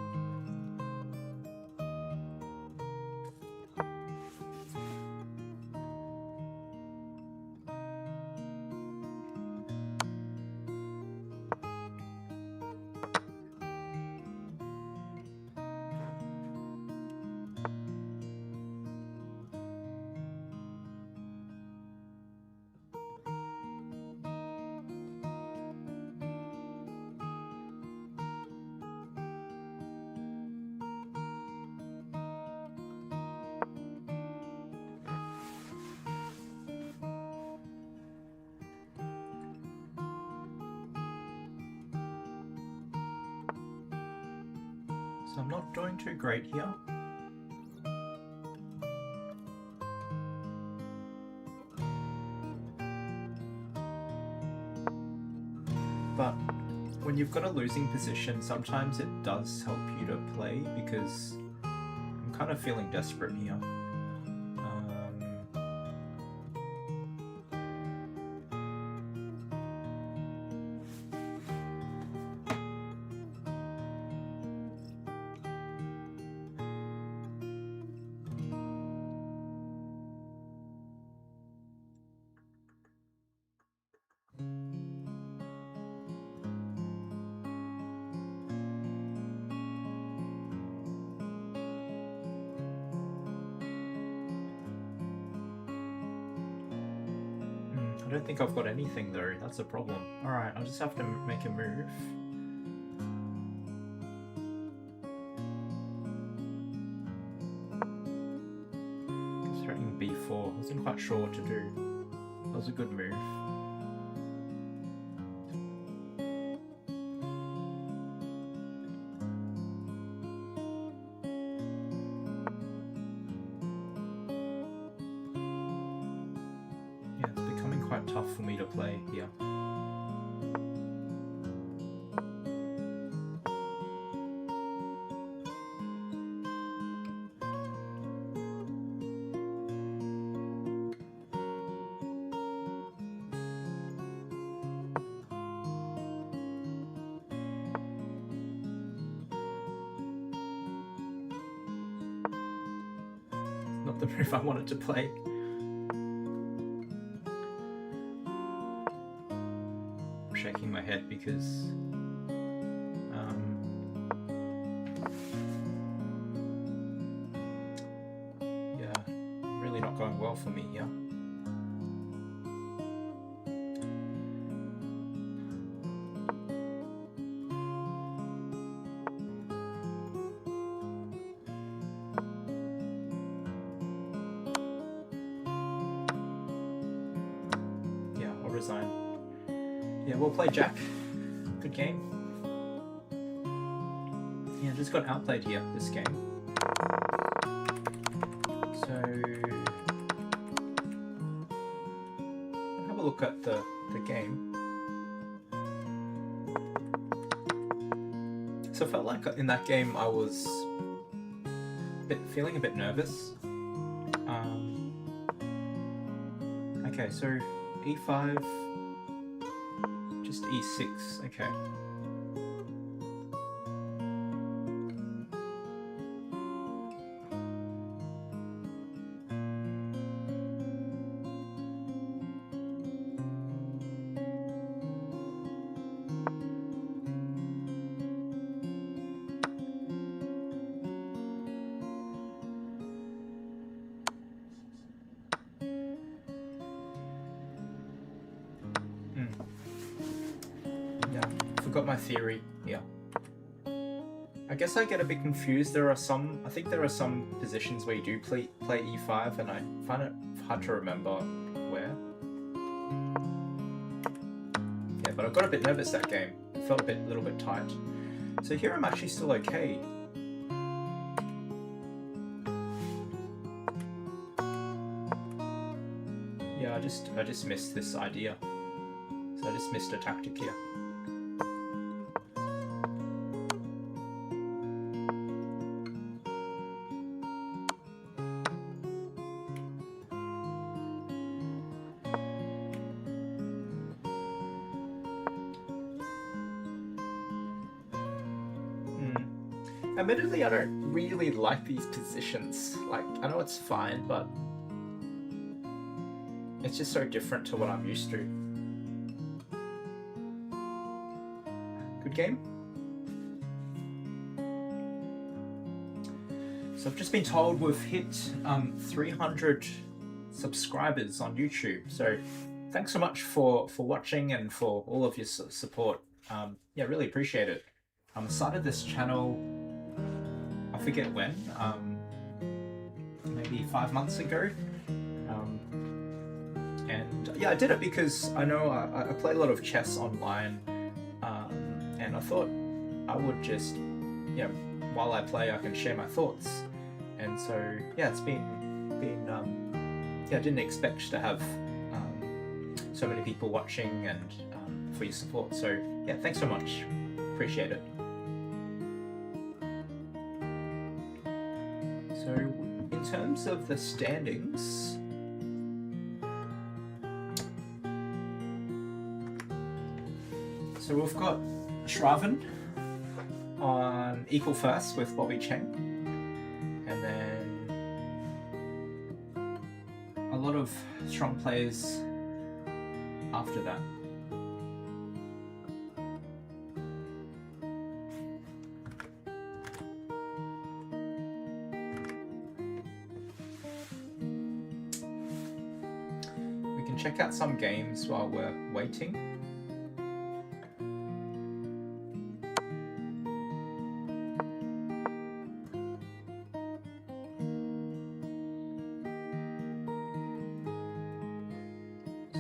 So I'm not doing too great here. But when you've got a losing position, sometimes it does help you to play, because I'm kind of feeling desperate here. I don't think I've got anything though, that's a problem. Alright, I'll just have to make a move. Threatening b4, I wasn't quite sure what to do. That was a good move. Yeah, it's becoming quite tough for me to play here. Not the move I wanted to play. I'm shaking my head because yeah, really not going well for me here. Resign. Yeah, we'll play Jack. Good game. Yeah, just got outplayed here this game. So have a look at the game. So I felt like in that game I was feeling a bit nervous. Okay, so e5, just e6, okay. Got my theory here. I guess I get a bit confused. I think there are some positions where you do play e5, and I find it hard to remember where. Yeah, but I got a bit nervous that game. It felt a little bit tight. So here I'm actually still okay. Yeah, I just missed this idea. So I just missed a tactic here. Admittedly, I don't really like these positions. Like, I know it's fine, but it's just so different to what I'm used to. Good game. So I've just been told we've hit 300 subscribers on YouTube. So thanks so much for watching and for all of your support. Yeah, really appreciate it. I started this channel, I forget when, maybe 5 months ago. And yeah, I did it because I know I play a lot of chess online, and I thought I would just, you know, while I play, I can share my thoughts. And so yeah, it's been yeah, I didn't expect to have so many people watching and for your support. So yeah, thanks so much. Appreciate it. So in terms of the standings, so we've got Shravan on equal first with Bobby Cheng, and then a lot of strong players after that. We can check out some games while we're waiting.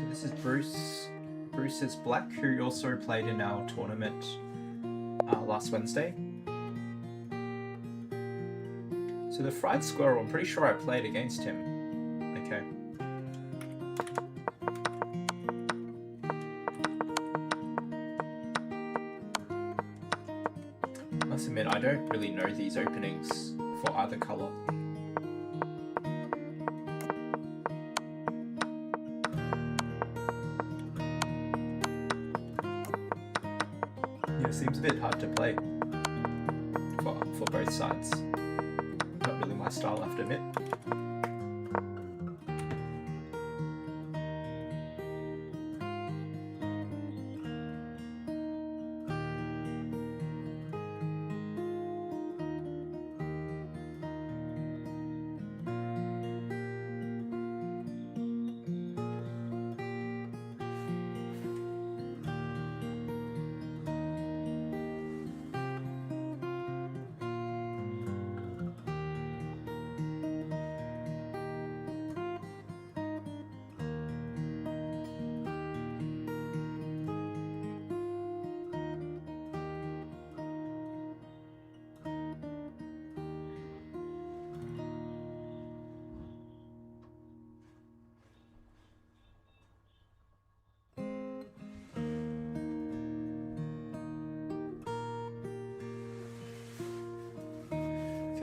This is Bruce is Black, who also played in our tournament last Wednesday. So the Fried Squirrel, I'm pretty sure I played against him. Okay. I must admit, I don't really know these openings for either colour. Seems a bit hard to play for both sides. Not really my style, I have to admit.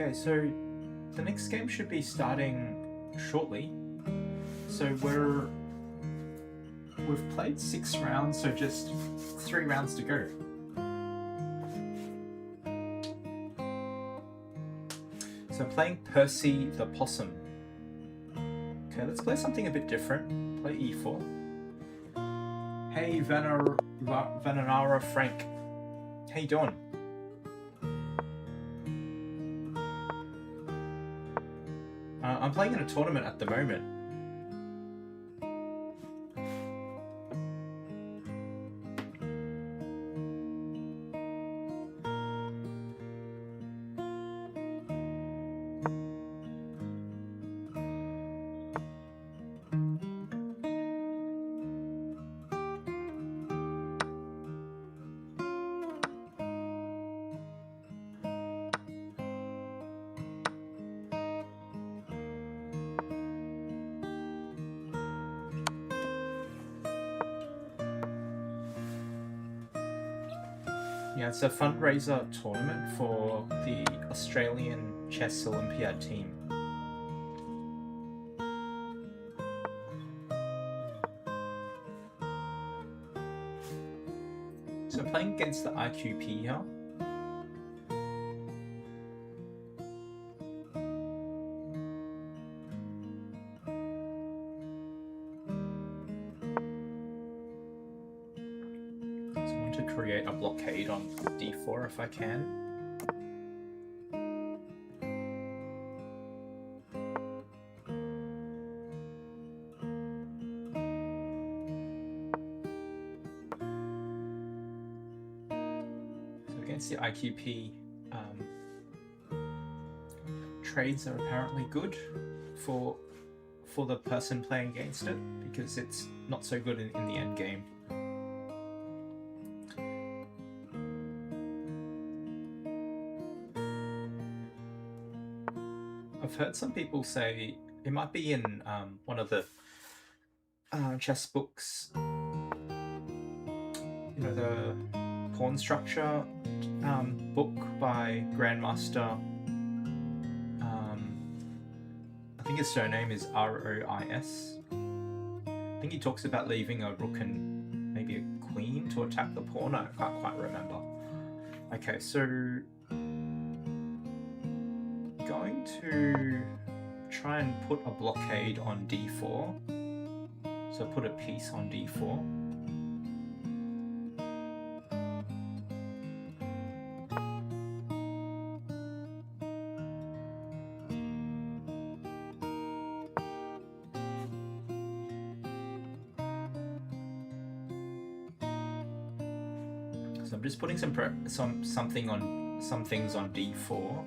Okay, so the next game should be starting shortly. So we've played 6 rounds, so just 3 rounds to go. So playing Percy the Possum. Okay, let's play something a bit different. Play e4. Hey, Vananara Frank. How you doing? I'm playing in a tournament at the moment. Yeah, it's a fundraiser tournament for the Australian Chess Olympiad team. So I'm playing against the IQP here. Create a blockade on d4 if I can. So against the IQP, trades are apparently good for the person playing against it, because it's not so good in the end game. I've heard some people say it might be in one of the chess books, you know, the pawn structure book by Grandmaster, I think his surname is Rois. I think he talks about leaving a rook and maybe a queen to attack the pawn. I can't quite remember. Okay, so going to try and put a blockade on d4. So put a piece on d4. So I'm just putting some things on d4.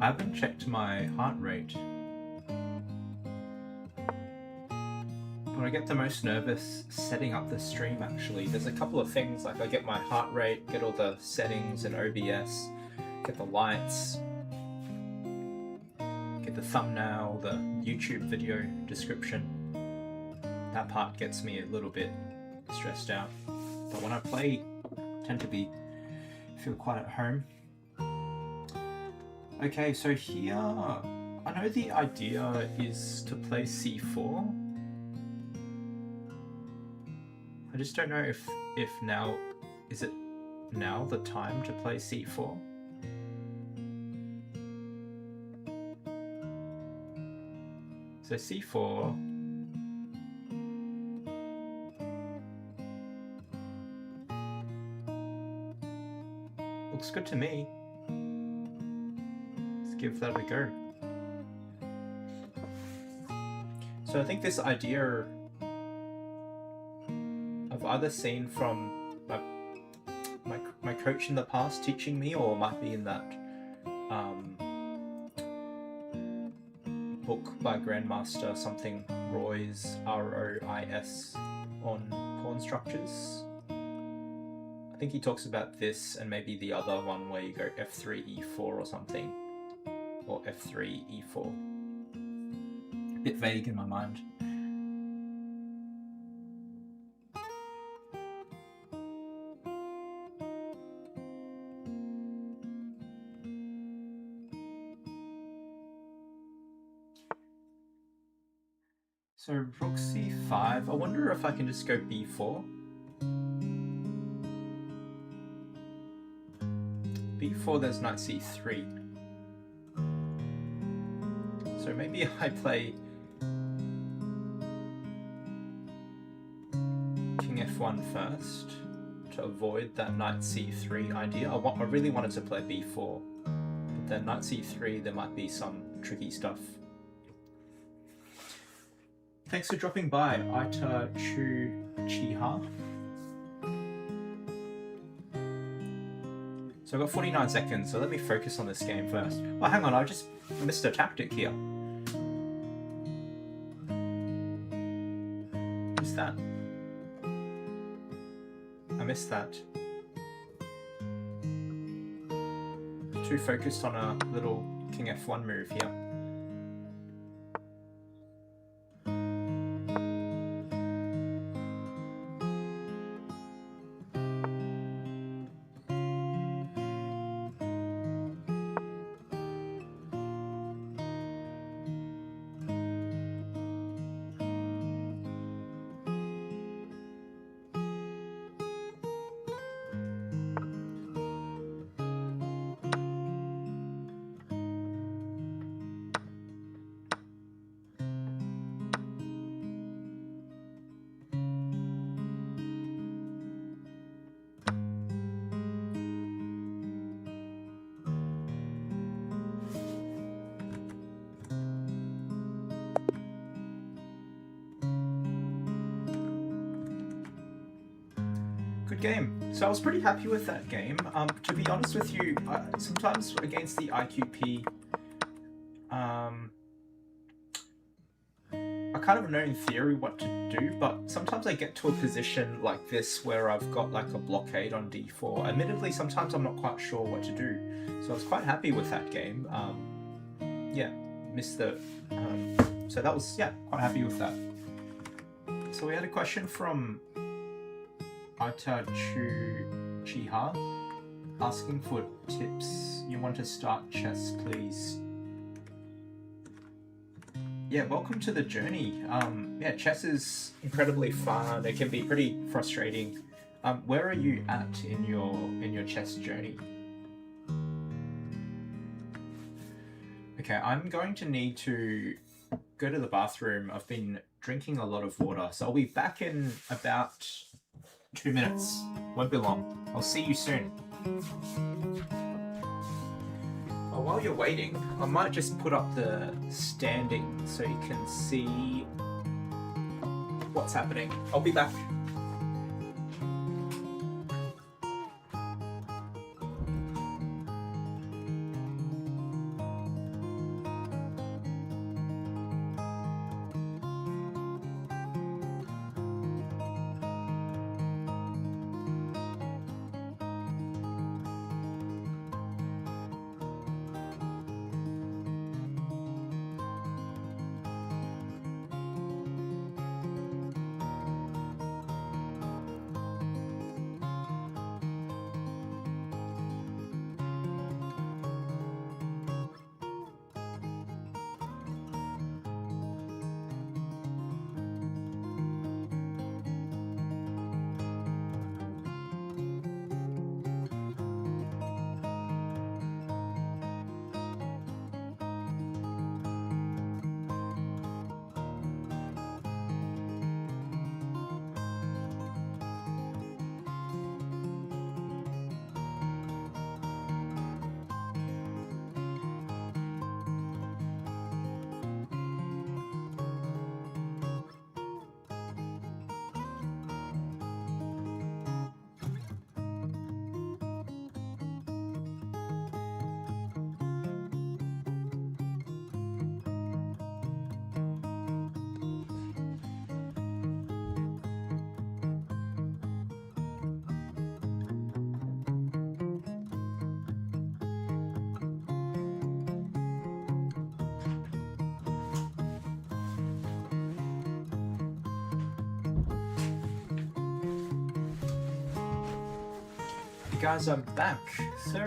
I haven't checked my heart rate, but I get the most nervous setting up the stream actually. There's a couple of things, like I get my heart rate, get all the settings in OBS, get the lights, get the thumbnail, the YouTube video description. That part gets me a little bit stressed out. But when I play, I tend to feel quite at home. Okay, so here, I know the idea is to play c4. I just don't know if now, is it now the time to play c4? So c4, looks good to me. Give that a go. So I think this idea I've either seen from my coach in the past teaching me, or it might be in that book by Grandmaster something Roy's, Rois, on pawn structures. I think he talks about this and maybe the other one where you go f3 e4 or something, or f3 e4. A bit vague in my mind. So rook c5, I wonder if I can just go b4. b4, there's knight c3. So maybe I play king f1 first to avoid that knight c3 idea. I really wanted to play b4, but then knight c3, there might be some tricky stuff. Thanks for dropping by, Aita Chu Chiha. So I've got 49 seconds, so let me focus on this game first. Oh, hang on, I just missed a tactic here. What's that? I missed that. Too focused on a little king f1 move here. Good game. So I was pretty happy with that game. To be honest with you, sometimes against the IQP, I kind of know in theory what to do, but sometimes I get to a position like this where I've got like a blockade on d4. Admittedly, sometimes I'm not quite sure what to do. So I was quite happy with that game. Yeah, missed the... so that was, yeah, quite happy with that. So we had a question from Aita Chu Chiha asking for tips. You want to start chess, please? Yeah, welcome to the journey. Yeah, chess is incredibly fun. It can be pretty frustrating. Where are you at in your chess journey? Okay, I'm going to need to go to the bathroom. I've been drinking a lot of water, so I'll be back in about 2 minutes. Won't be long. I'll see you soon. Oh, while you're waiting, I might just put up the standing so you can see what's happening. I'll be back. You guys, I'm back. So,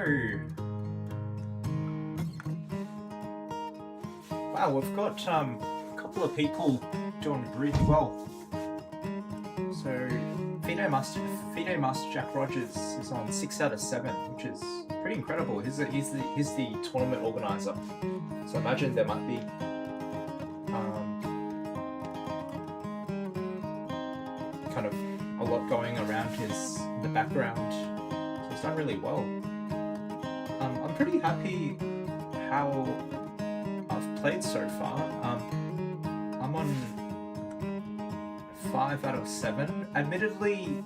wow, we've got a couple of people doing really well. So, Fido Master Jack Rogers is on 6 out of 7, which is pretty incredible. He's the tournament organizer. So imagine there might be kind of a lot going around in the background. So he's done really well. I'm pretty happy how I've played so far. I'm on 5 out of 7. Admittedly,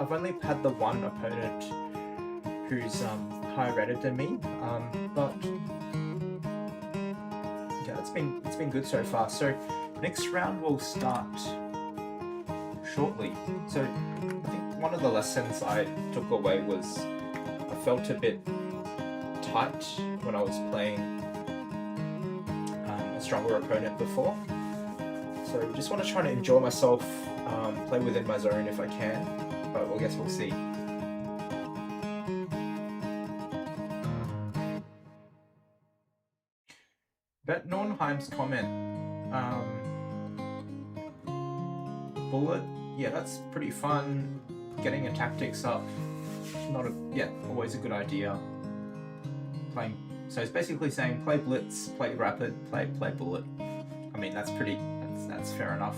I've only had the one opponent who's higher rated than me, but yeah, it's been good so far. So next round will start shortly. So I think one of the lessons I took away was I felt a bit tight when I was playing a stronger opponent before. So just want to try to enjoy myself, play within my zone if I can, but I guess we'll see. About Nornheim's comment, bullet, yeah, that's pretty fun. Getting a tactics up, always a good idea. So it's basically saying play blitz, play rapid, play bullet. I mean, that's fair enough.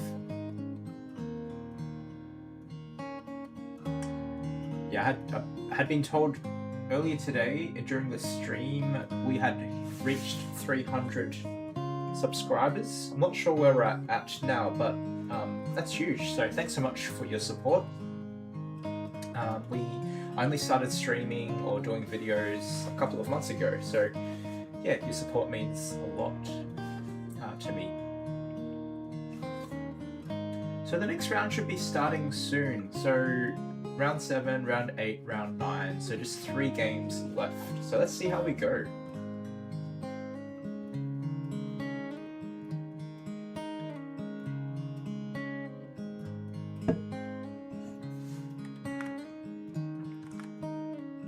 Yeah, I had been told earlier today during the stream we had reached 300 subscribers. I'm not sure where we're at now, but that's huge. So thanks so much for your support. I only started streaming or doing videos a couple of months ago, so yeah, your support means a lot to me. So the next round should be starting soon. So round 7, round 8, round 9. So just 3 games left. So let's see how we go.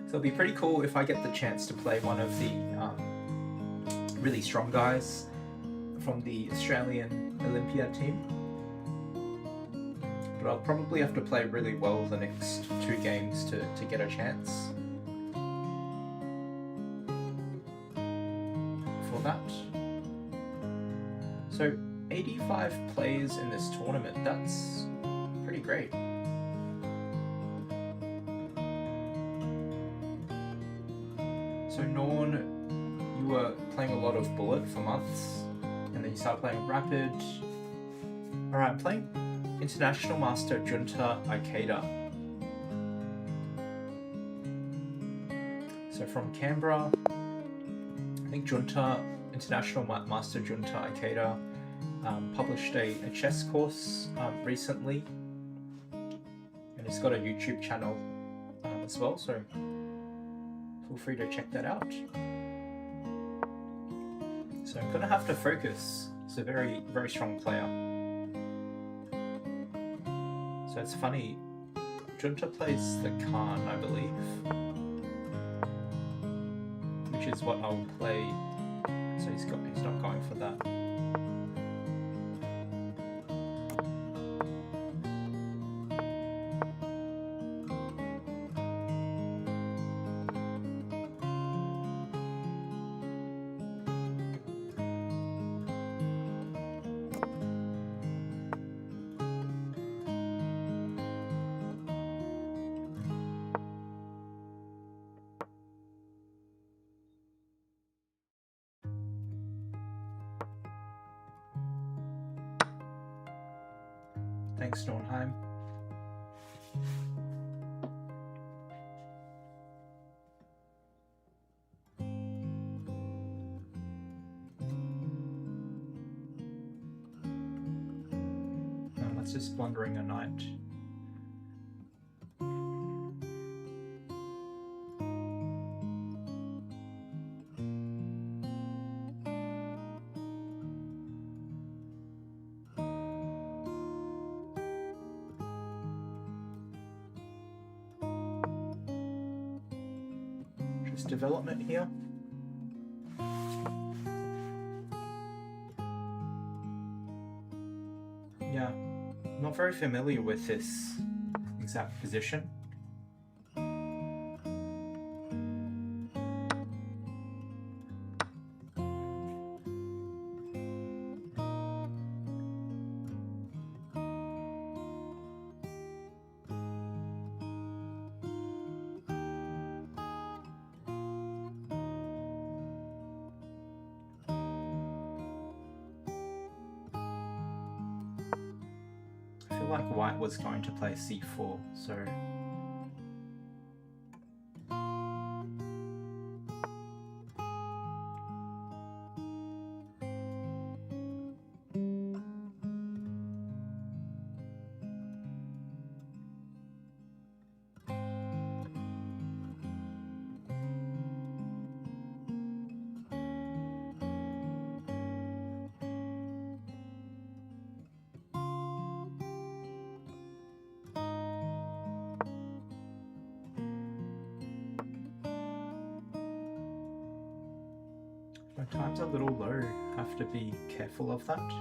So it'll be pretty cool if I get the chance to play one of the really strong guys from the Australian Olympiad team. But I'll probably have to play really well the next 2 games to get a chance for that. So 85 players in this tournament, that's pretty great. So Norn, you were playing a lot of bullet for months, and then you started playing rapid. Alright, I'm playing International Master Junta Ikeda. So from Canberra, I think International Master Junta Ikeda published a chess course recently, and it's got a YouTube channel as well, so feel free to check that out. So I'm gonna have to focus. He's a very, very strong player. So it's funny, Junta plays the Khan, I believe, which is what I'll play. So he's not going for that. Thanks, Stornheim. That's just blundering a knight. Choose development here. Yeah, not very familiar with this exact position. I feel like white was going to play c4, so... My time's a little low, have to be careful of that.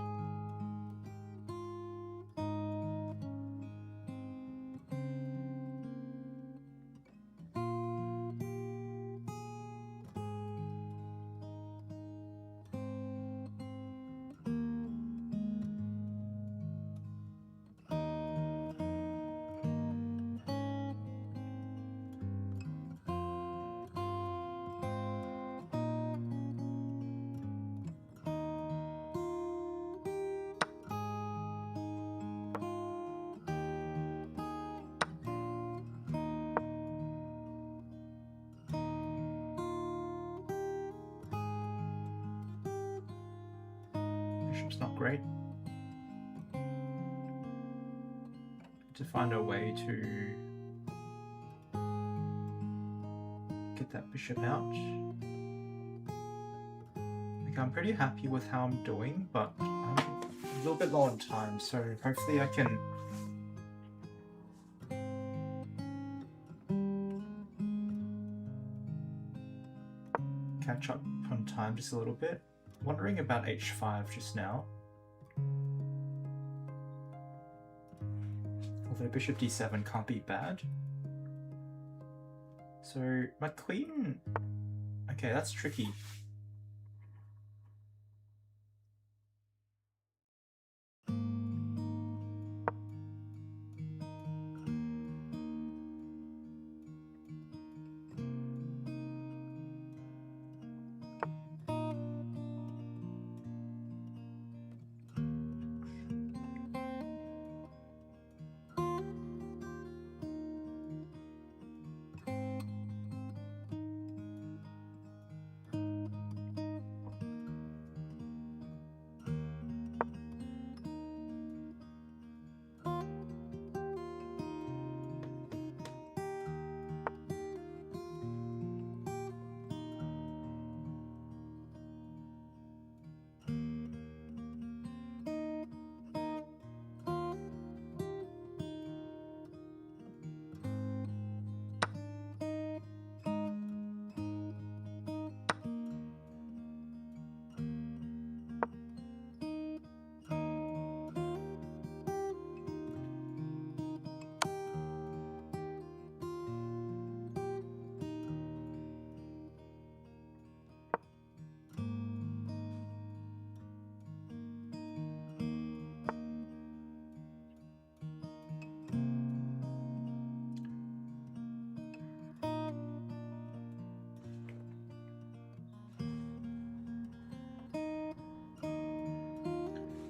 Bishop's not great. To find a way to get that bishop out. Like, I'm pretty happy with how I'm doing, but I'm a little bit low on time, so hopefully I can catch up on time just a little bit. Wondering about h5 just now. Although bishop d7 can't be bad. So my queen... Okay, that's tricky.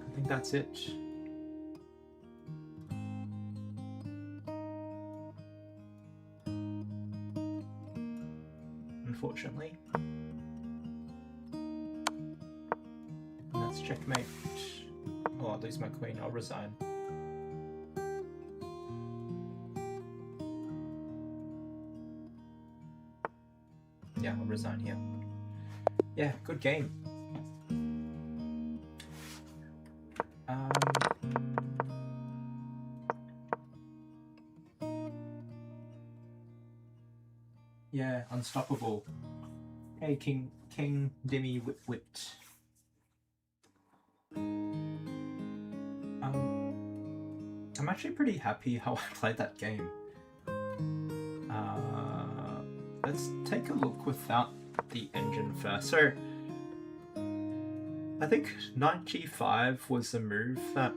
I think that's it. Unfortunately. And that's checkmate. Oh, I'll lose my queen, I'll resign. Yeah, I'll resign here. Yeah, good game. Yeah, unstoppable. Hey, King Dimmy Whipped. I'm actually pretty happy how I played that game. Let's take a look without the engine first. So, I think knight g5 was the move that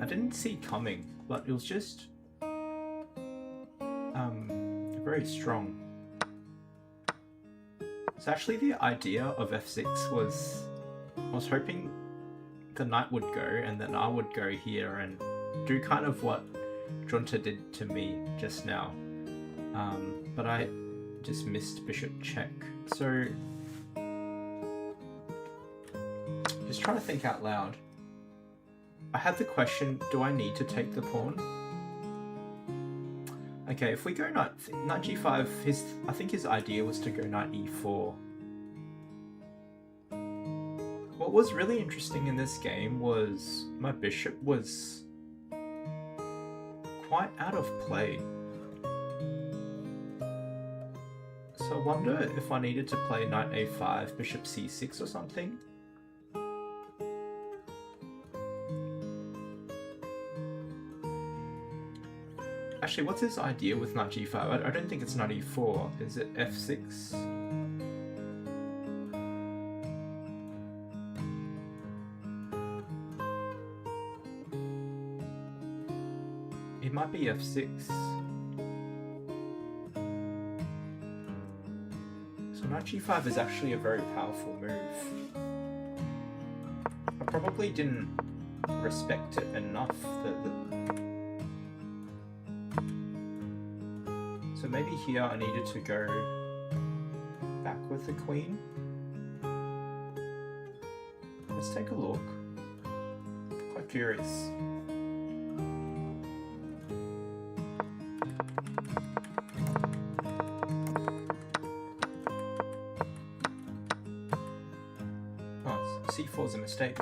I didn't see coming, but it was just very strong. So actually the idea of f6 was, I was hoping the knight would go and then I would go here and do kind of what Junta did to me just now. But I just missed bishop check. So just trying to think out loud. I had the question, do I need to take the pawn? Okay, if we go knight g5, I think his idea was to go knight e4. What was really interesting in this game was my bishop was quite out of play. So I wonder if I needed to play knight a5, bishop c6 or something. Actually, what's his idea with knight g5? I don't think it's knight e4. Is it f6? It might be f6. So knight g5 is actually a very powerful move. I probably didn't respect it enough. So maybe here I needed to go back with the queen. Let's take a look. Quite curious. Oh, c4 is a mistake.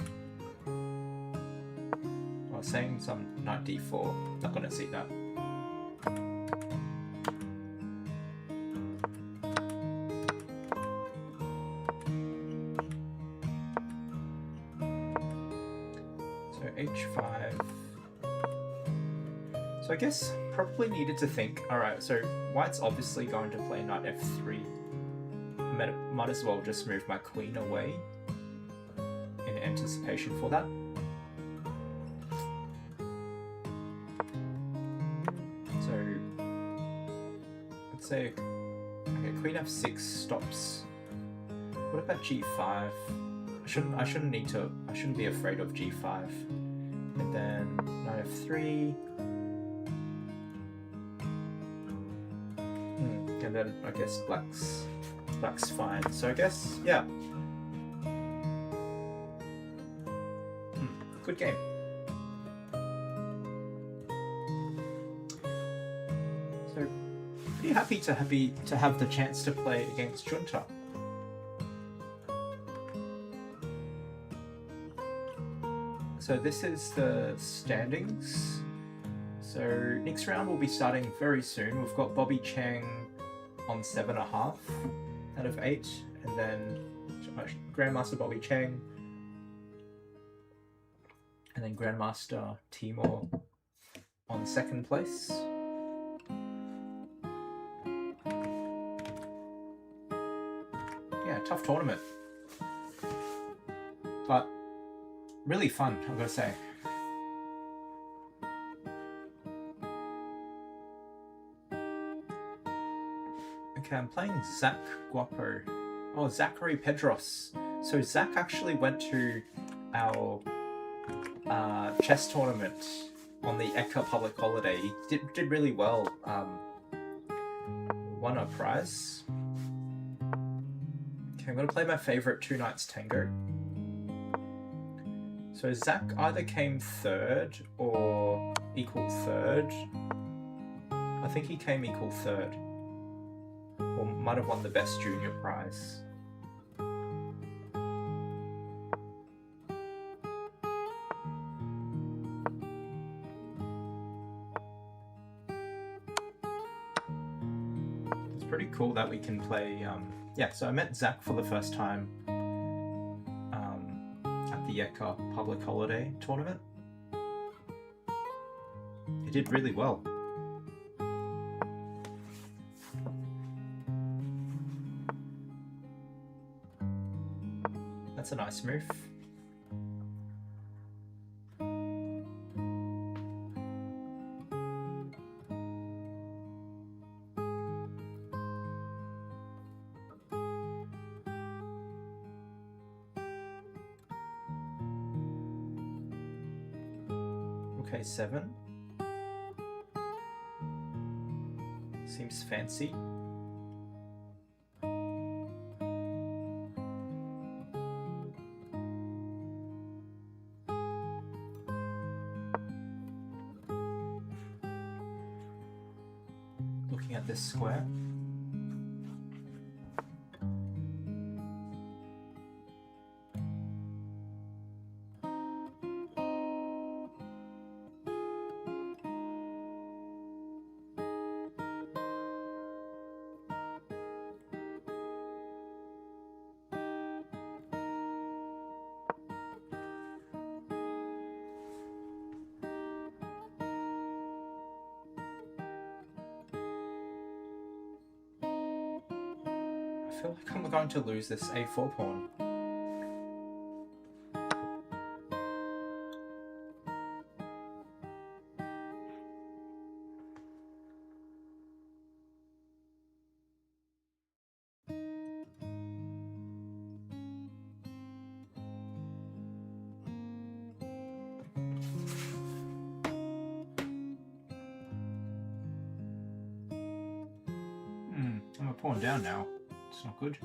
I was saying some knight d4. Not gonna see that. h5. So I guess probably needed to think, alright, so white's obviously going to play knight f3. Might as well just move my queen away in anticipation for that. So let's say, okay, queen f6 stops. What about g5? I shouldn't be afraid of g5. And then knight f3. And then I guess black's fine. So I guess, yeah. Good game. So pretty happy to have the chance to play against Junta. So this is the standings. So next round will be starting very soon. We've got Bobby Chang on 7.5 out of 8, and then Grandmaster Bobby Chang, and then Grandmaster Timur on 2nd place. Yeah, tough tournament, but really fun, I've got to say. Okay, I'm playing Zach Guapo. Oh, Zachary Pedros. So Zach actually went to our chess tournament on the Eka public holiday. He did really well. Won a prize. Okay, I'm going to play my favorite Two Knights Tango. So Zach either came 3rd or equal 3rd. I think he came equal 3rd. Or might have won the best junior prize. pretty cool that we can play. Yeah, so I met Zach for the first time at the Yeka public holiday tournament. He did really well. That's a nice move. Okay, 7. Seems fancy. Looking at this square. I feel like I'm going to lose this a4 pawn. I'm a pawn down now. It's not good.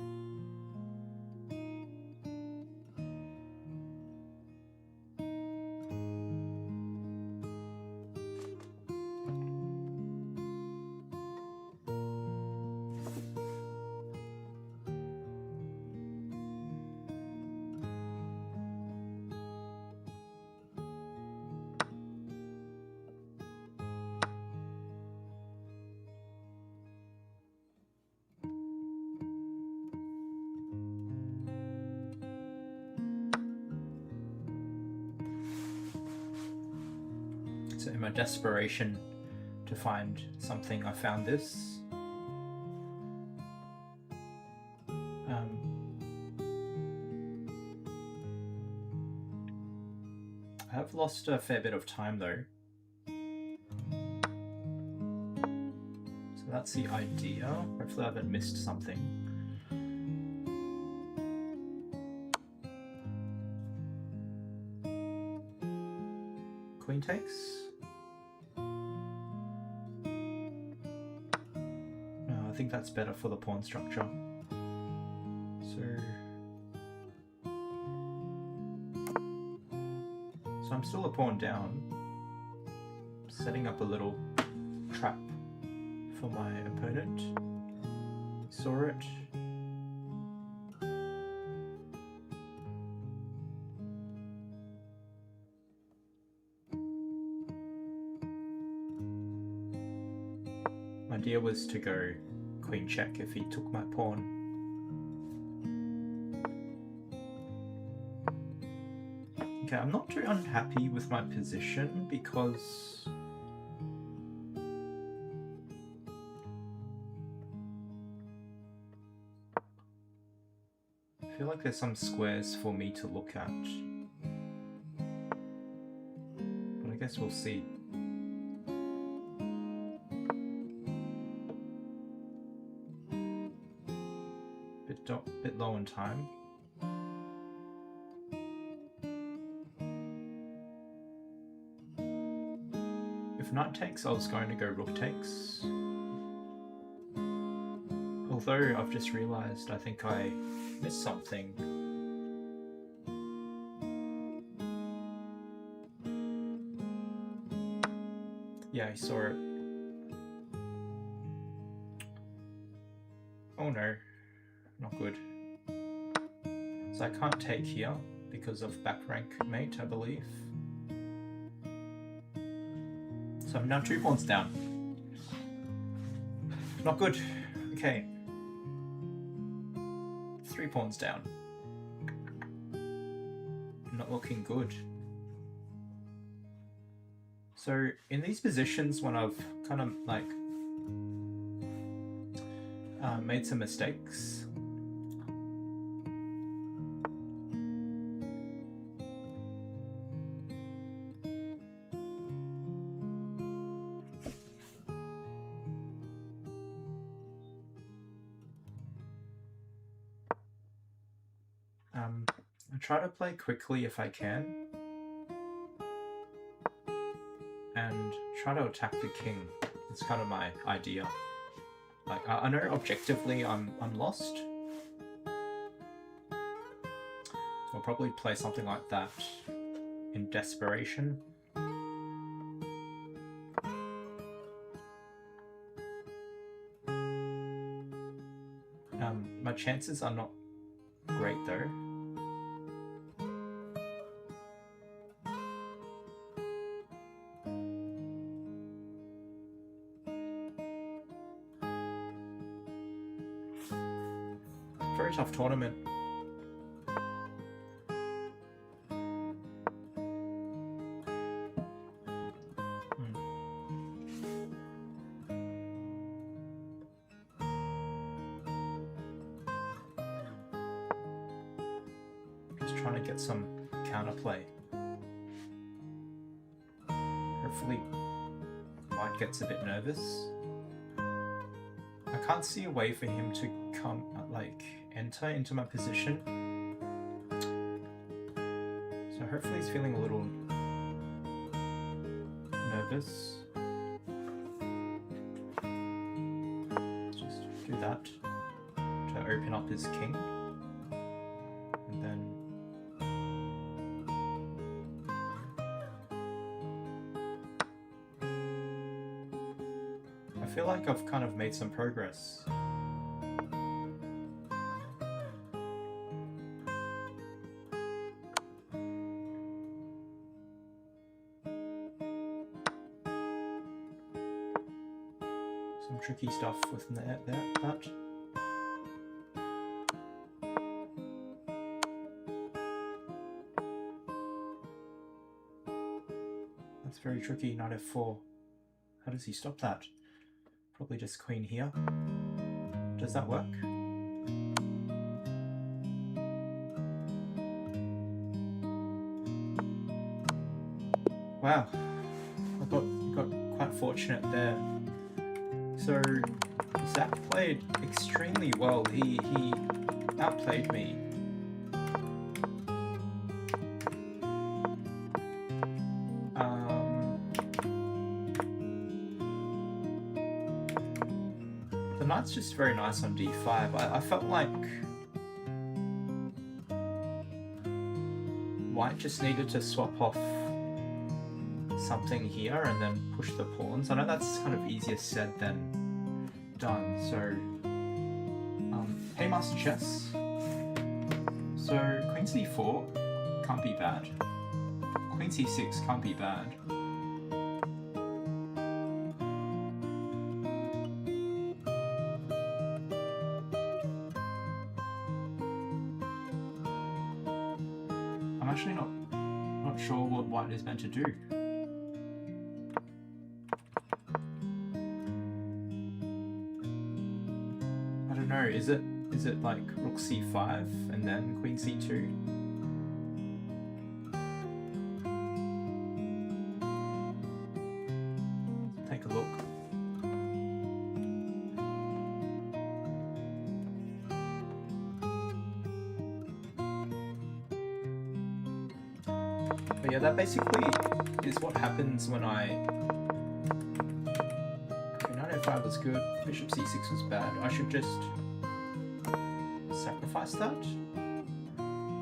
So in my desperation to find something, I found this. I have lost a fair bit of time though. So that's the idea. Hopefully I haven't missed something. Queen takes. No, I think that's better for the pawn structure. So I'm still a pawn down, setting up a little trap for my opponent. Saw it. My idea was to go queen check if he took my pawn. Okay, I'm not too unhappy with my position because I feel like there's some squares for me to look at. But I guess we'll see. Bit low on time. If knight takes, I was going to go rook takes. Although I've just realised I think I missed something. Yeah, I saw it. Oh no, not good. So I can't take here because of back rank mate, I believe. So I'm now 2 pawns down. Not good. Okay. 3 pawns down. Not looking good. So in these positions when I've kind of like made some mistakes, I try to play quickly if I can, and try to attack the king. It's kind of my idea. Like, I know objectively I'm lost. So I'll probably play something like that in desperation. My chances are not great though. Very tough tournament. Just trying to get some counterplay. Hopefully White gets a bit nervous. I can't see a way for him to come, like, enter into my position. So hopefully he's feeling a little nervous. Just do that to open up his king. And then I feel like I've kind of made some progress. Some tricky stuff with that. That's very tricky. Knight f4. How does he stop that? Probably just queen here. Does that work? Wow, I got quite fortunate there. So Zach played extremely well. He outplayed me. The knight's just very nice on d5. I felt like White just needed to swap off something here and then push the pawns. I know that's kind of easier said than done. So hey Master Chess. So queen c4 can't be bad. Queen c6 can't be bad. I'm actually not sure what White is meant to do. No, is it like rook c5 and then queen c2? Let's take a look. But yeah, that basically is what happens when knight f5 was good, bishop c6 was bad. I should just sacrifice that?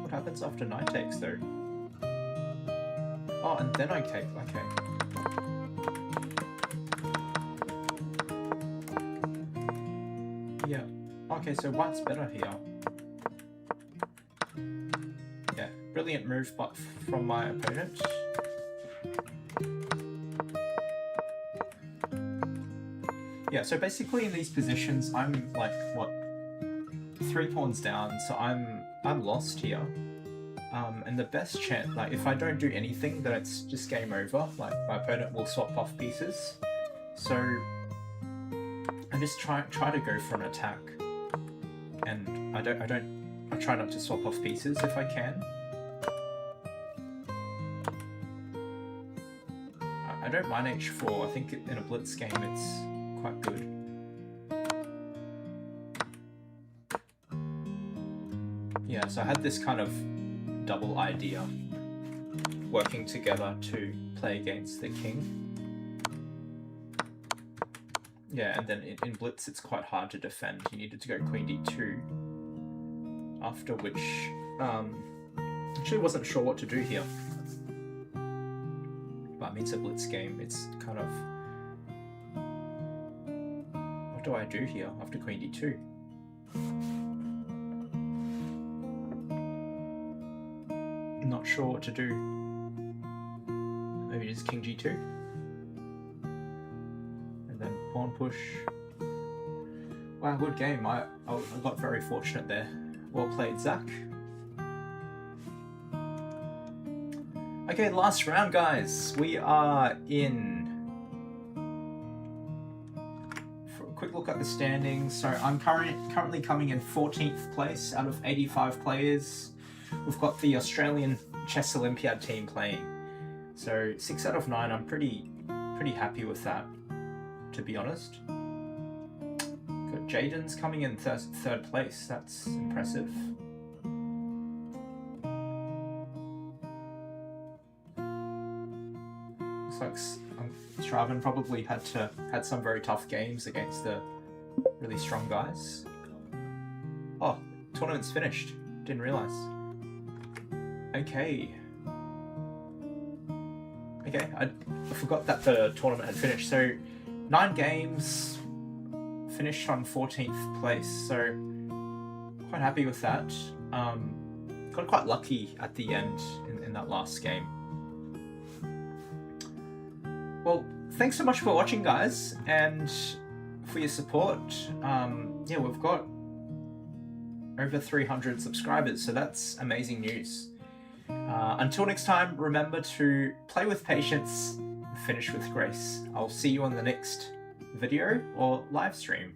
What happens after knight takes though? Oh, and then I take, okay. Yeah, okay, so White's better here. Yeah, brilliant move but from my opponent. Yeah, so basically in these positions, I'm like, what, 3 pawns down, so I'm lost here. And the best chance, like, if I don't do anything, then it's just game over. Like, my opponent will swap off pieces. So I just try to go for an attack, and I try not to swap off pieces if I can. I don't mind h4. I think in a blitz game it's quite good. Yeah, so I had this kind of double idea working together to play against the king. Yeah, and then in blitz it's quite hard to defend. You needed to go queen d2, after which actually wasn't sure what to do here. But I mean, it's a blitz game. It's kind of, what do I do here after queen d2? Not sure what to do. Maybe just king g2, and then pawn push. Wow, good game. I got very fortunate there. Well played, Zach. Okay, last round, guys. We are in. For a quick look at the standings. So I'm currently coming in 14th place out of 85 players. We've got the Australian Chess Olympiad team playing. So 6 out of 9. I'm pretty happy with that, to be honest. Got Jaden's coming in third place. That's impressive. Looks like Shravan probably had some very tough games against the really strong guys. Oh, tournament's finished. Didn't realize. Okay, I forgot that the tournament had finished. So 9 games, finished on 14th place, so quite happy with that. Got quite lucky at the end in that last game. Well, thanks so much for watching, guys, and for your support. Yeah, we've got over 300 subscribers, so that's amazing news. Until next time, remember to play with patience, finish with grace. I'll see you on the next video or live stream.